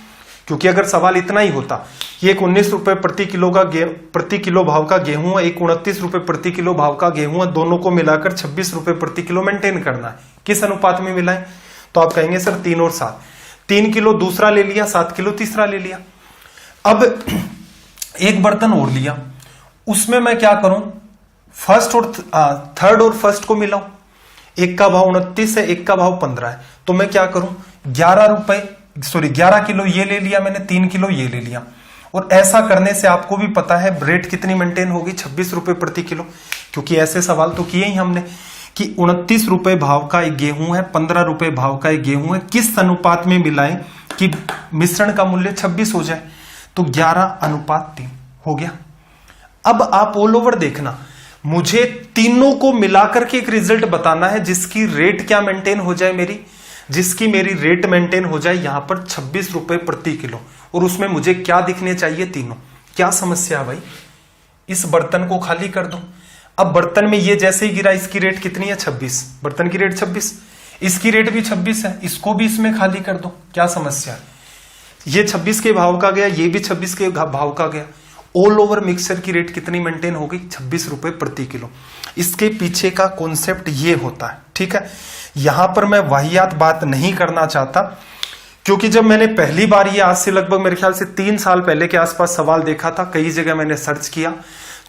क्योंकि अगर सवाल इतना ही होता, ये एक 19 रुपए प्रति किलो भाव का गेहूं है, एक 29 रुपए प्रति किलो भाव का गेहूं है, दोनों को मिलाकर 26 रुपए प्रति किलो मेंटेन करना है, किस अनुपात में मिलाएं? तो आप कहेंगे सर 3 और 7। 3 किलो दूसरा ले लिया, 7 किलो तीसरा ले लिया। अब एक बर्तन और लिया, उसमें मैं क्या करूं, फर्स्ट और थर्ड और फर्स्ट को मिलाऊं। एक का भाव 29 है, एक का भाव 15 है, तो मैं क्या करूं, 11 किलो ये ले लिया मैंने, 3 किलो ये ले लिया। और ऐसा करने से आपको भी पता है रेट कितनी मेंटेन होगी? 26 रुपए प्रति किलो। क्योंकि ऐसे सवाल तो किए ही हमने कि 29 रुपए भाव का एक गेहूं है, 15 रुपए भाव का एक गेहूं है, किस अनुपात में मिलाएं कि मिश्रण का मूल्य 26 हो जाए? तो 11:3 हो गया। अब आप ऑल ओवर देखना, मुझे तीनों को मिलाकर के एक रिजल्ट बताना है जिसकी रेट क्या मेंटेन हो जाए मेरी रेट मेंटेन हो जाए यहां पर 26 रुपए प्रति किलो। और उसमें मुझे क्या दिखने चाहिए? तीनों। क्या समस्या है भाई? इस बर्तन को खाली कर दो। अब बर्तन में ये जैसे ही गिरा, इसकी रेट कितनी है? 26। बर्तन की रेट 26, इसकी रेट भी 26 है, इसको भी इसमें खाली कर दो। क्या समस्या है? ये 26 के भाव का गया, ये भी 26 के भाव का गया। ऑल ओवर मिक्सचर की रेट कितनी मेंटेन हो गई? 26 रुपए प्रति किलो। इसके पीछे का कॉन्सेप्ट ये होता है। ठीक है, यहां पर मैं वाहियात बात नहीं करना चाहता, क्योंकि जब मैंने पहली बार ये आज से लगभग मेरे ख्याल से 3 साल पहले के आसपास सवाल देखा था, कई जगह मैंने सर्च किया,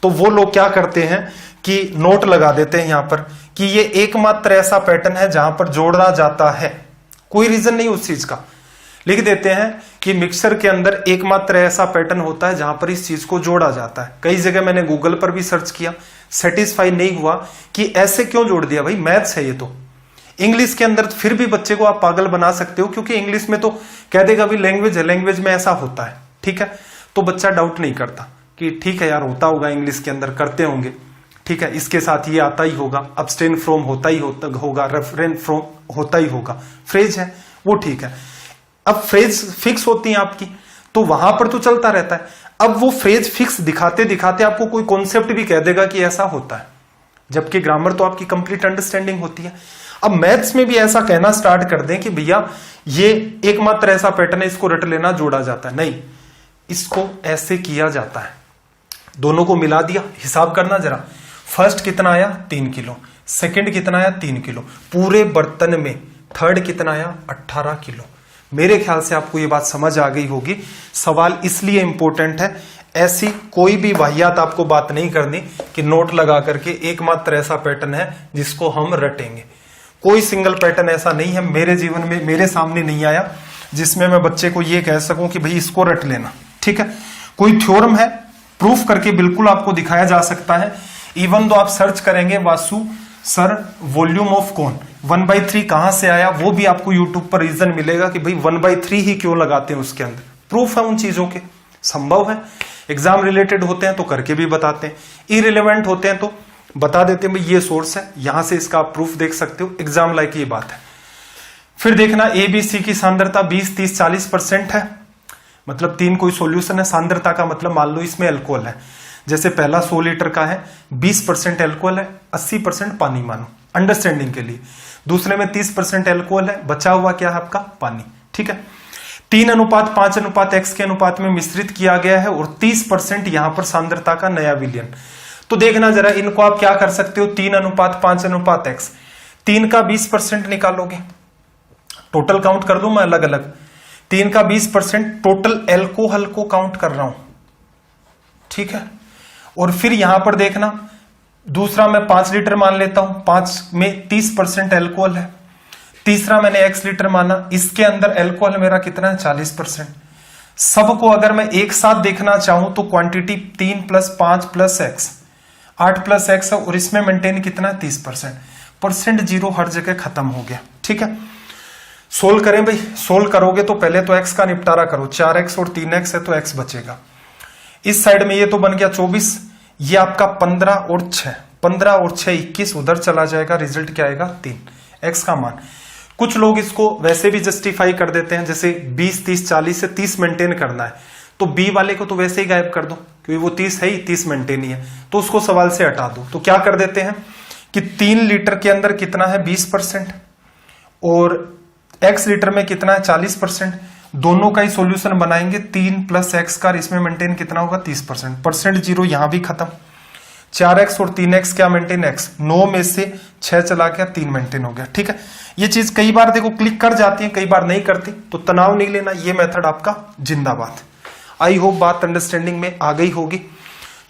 तो वो लोग क्या करते हैं कि नोट लगा देते हैं यहां पर कि ये एकमात्र ऐसा पैटर्न है जहां पर जोड़ा जाता है, कोई रीजन नहीं उस चीज का, लिख देते हैं कि मिक्सर के अंदर एकमात्र ऐसा पैटर्न होता है जहां पर इस चीज को जोड़ा जाता है। कई जगह मैंने गूगल पर भी सर्च किया, सेटिस्फाई नहीं हुआ कि ऐसे क्यों जोड़ दिया, भाई मैथ्स है ये तो। इंग्लिश के अंदर फिर भी बच्चे को आप पागल बना सकते हो, क्योंकि इंग्लिश में तो कह देगा भाई लैंग्वेज है, लैंग्वेज में ऐसा होता है, ठीक है, तो बच्चा डाउट नहीं करता कि ठीक है यार होता होगा, इंग्लिश के अंदर करते होंगे, ठीक है, इसके साथ ये आता ही होगा, अब्सटेन फ्रॉम होता ही होगा, रेफरेन फ्रॉम होता ही होगा, फ्रेज है वो ठीक है। अब फ्रेज फिक्स होती है आपकी, तो वहां पर तो चलता रहता है। अब वो फ्रेज फिक्स दिखाते दिखाते आपको कोई कॉन्सेप्ट भी कह देगा कि ऐसा होता है, जबकि ग्रामर तो आपकी कंप्लीट अंडरस्टैंडिंग होती है। अब मैथ्स में भी ऐसा कहना स्टार्ट कर दें कि भैया ये एकमात्र ऐसा पैटर्न है, इसको रट लेना, जोड़ा जाता है, नहीं, इसको ऐसे किया जाता है। दोनों को मिला दिया, हिसाब करना जरा, फर्स्ट कितना आया 3 किलो, सेकंड कितना आया 3 किलो, पूरे बर्तन में थर्ड कितना आया 18 किलो। मेरे ख्याल से आपको ये बात समझ आ गई होगी। सवाल इसलिए इंपॉर्टेंट है, ऐसी कोई भी वाहियात आपको बात नहीं करनी कि नोट लगा करके एकमात्र ऐसा पैटर्न है जिसको हम रटेंगे। कोई सिंगल पैटर्न ऐसा नहीं है, मेरे जीवन में मेरे सामने नहीं आया जिसमें मैं बच्चे को ये कह सकूं कि भाई इसको रट लेना, ठीक है। कोई थ्योरम है, प्रूफ करके बिल्कुल आपको दिखाया जा सकता है। इवन तो आप सर्च करेंगे Vasu sir volume of cone 1/3 कहां से आया, वो भी आपको यूट्यूब पर रीजन मिलेगा कि भाई 1/3 ही क्यों लगाते हैं उसके अंदर, प्रूफ है उन चीजों के, संभव है। एग्जाम रिलेटेड होते हैं तो करके भी बताते हैं, इरिलेवेंट होते हैं तो बता देते हैं भाई ये सोर्स है, यहां से इसका आप प्रूफ देख सकते हो, एग्जाम लाइक ये बात है। फिर देखना ABC की सांद्रता 20, 30, 40% है, मतलब 3 कोई सॉल्यूशन है। सांद्रता का मतलब मान लो इसमें अल्कोहल है, जैसे पहला 100 लीटर का है, 20% अल्कोहल है, 80% पानी मानो अंडरस्टैंडिंग के लिए। दूसरे में 30% अल्कोहल है, बचा हुआ क्या है आपका पानी, ठीक है। 3:5:X के अनुपात में मिश्रित किया गया है और 30% यहां पर सांद्रता का नया विलयन। तो देखना जरा, इनको आप क्या कर सकते हो, 3:5:X, 3 का 20% निकालोगे, टोटल काउंट कर दू मैं अलग अलग, 3 का 20% टोटल एल्कोहल को काउंट कर रहा हूं, ठीक है। और फिर यहां पर देखना, दूसरा मैं 5 लीटर मान लेता हूं, 5 में 30% एल्कोहल है, तीसरा मैंने X लीटर माना, इसके अंदर एल्कोहल मेरा कितना है 40%। सबको अगर मैं एक साथ देखना चाहूं तो क्वांटिटी 3 + 5 + X 8 + X है, और इसमें मेंटेन कितना है 30%। परसेंट जीरो हर जगह खत्म हो गया, ठीक है। सोल्व करें भाई, सोल्व करोगे तो पहले तो X का निपटारा करो, 4X और 3X है तो X बचेगा। इस साइड में ये तो बन गया 24, ये आपका 15 और 6, 15 और 6 21, उधर चला जाएगा, रिजल्ट क्या आएगा 3, X का मान। कुछ लोग इसको वैसे भी जस्टिफाई कर देते हैं, जैसे 20, 30, 40 से 30 मेंटेन करना है, तो B वाले को तो वैसे ही गायब कर दो, क्योंकि वो 30 है ही, 30 मेंटेन ही है, तो उसको सवाल से हटा दो। तो क्या कर देते हैं कि 3 लीटर के अंदर कितना है 20% और X लीटर में कितना है 40%, दोनों का ही सॉल्यूशन बनाएंगे, 3 + X का, इसमें मेंटेन कितना होगा 30%, परसेंट जीरो यहां भी खत्म। 4X और 3X क्या मेंटेन X, 9 में से 6 चला गया, 3 मेंटेन हो गया, ठीक है। ये चीज कई बार देखो क्लिक कर जाती है, कई बार नहीं करती, तो तनाव नहीं लेना, ये मेथड आपका जिंदाबाद। आई होप बात अंडरस्टैंडिंग में आ गई होगी।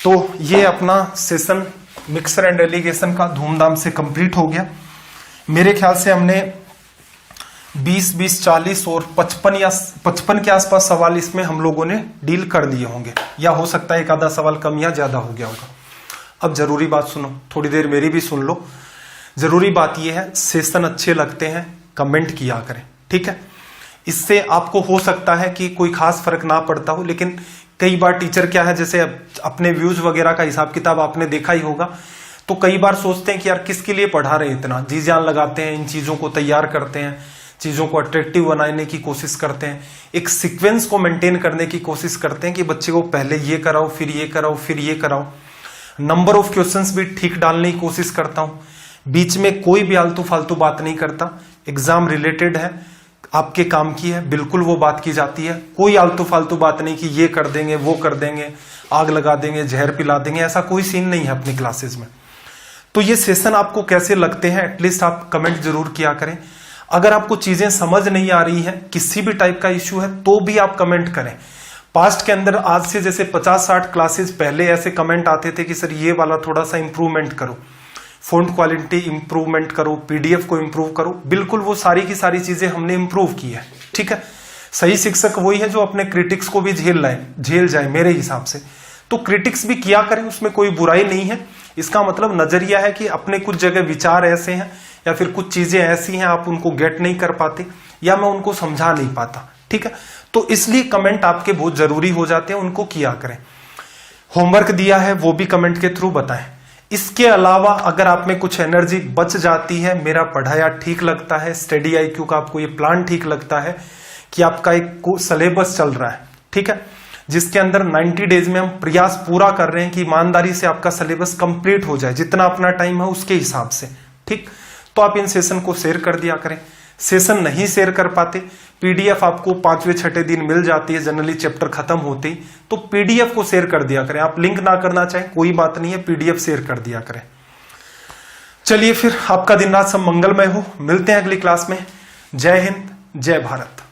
तो ये अपना सेशन मिक्सर एंड एलिगेशन का धूमधाम से कंप्लीट हो गया। मेरे ख्याल से हमने 20, 40 और 55 के आसपास सवाल इसमें हम लोगों ने डील कर दिए होंगे, या हो सकता है एक आधा सवाल कम या ज्यादा हो गया होगा। अब जरूरी बात सुनो, थोड़ी देर मेरी भी सुन लो। जरूरी बात यह है, सेशन अच्छे लगते हैं कमेंट किया करें, ठीक है। इससे आपको हो सकता है कि कोई खास फर्क ना पड़ता हो, लेकिन कई बार टीचर क्या है, जैसे अपने व्यूज वगैरह का हिसाब किताब आपने देखा ही होगा, तो कई बार सोचते हैं कि यार किसके लिए पढ़ा रहे हैं, इतना जी जान लगाते हैं, इन चीजों को तैयार करते हैं, चीजों को अट्रैक्टिव बनाने की कोशिश करते हैं, एक सीक्वेंस को मेंटेन करने की कोशिश करते हैं कि बच्चे को पहले ये कराओ, फिर ये कराओ, फिर ये कराओ। नंबर ऑफ क्वेश्चंस भी ठीक डालने की कोशिश करता हूं, बीच में कोई भी आलतू फालतू बात नहीं करता। एग्जाम रिलेटेड है, आपके काम की है, बिल्कुल वो बात की जाती है, कोई आलतू फालतू बात नहीं कि ये कर देंगे, वो कर देंगे, आग लगा देंगे, जहर पिला देंगे, ऐसा कोई सीन नहीं है अपनी क्लासेस में। तो ये सेशन आपको कैसे लगते हैं, एटलीस्ट आप कमेंट जरूर किया करें। अगर आपको चीजें समझ नहीं आ रही है, किसी भी टाइप का इश्यू है, तो भी आप कमेंट करें। पास्ट के अंदर आज से जैसे 50-60 क्लासेस पहले ऐसे कमेंट आते थे कि सर ये वाला थोड़ा सा इंप्रूवमेंट करो, फॉन्ट क्वालिटी इंप्रूवमेंट करो, पीडीएफ को इंप्रूव करो। बिल्कुल वो सारी की सारी चीजें हमने इंप्रूव की है। ठीक है, सही शिक्षक वही है जो अपने क्रिटिक्स को भी झेल जाए मेरे हिसाब से। तो क्रिटिक्स भी किया करें, उसमें कोई बुराई नहीं है। इसका मतलब नजरिया है कि अपने कुछ जगह विचार ऐसे हैं या फिर कुछ चीजें ऐसी हैं आप उनको गेट नहीं कर पाते या मैं उनको समझा नहीं पाता। ठीक है, तो इसलिए कमेंट आपके बहुत जरूरी हो जाते हैं, उनको किया करें। होमवर्क दिया है वो भी कमेंट के थ्रू बताएं। इसके अलावा अगर आप में कुछ एनर्जी बच जाती है, मेरा पढ़ाया ठीक लगता है, स्टडी IQ का आपको ये प्लान ठीक लगता है कि आपका एक सिलेबस चल रहा है, ठीक है, जिसके अंदर 90 डेज में हम प्रयास पूरा कर रहे हैं कि ईमानदारी से आपका सिलेबस कंप्लीट हो जाए, जितना अपना टाइम है उसके हिसाब से। ठीक, तो आप इन सेशन को शेयर कर दिया करें। सेशन नहीं शेयर कर पाते, पीडीएफ आपको 5वें-6ठे दिन मिल जाती है जनरली चैप्टर खत्म होते ही, तो पीडीएफ को शेयर कर दिया करें। आप लिंक ना करना चाहें कोई बात नहीं है, पीडीएफ शेयर कर दिया करें। चलिए फिर आपका दिन रात सब मंगलमय हो। मिलते हैं अगली क्लास में। जय हिंद, जय भारत।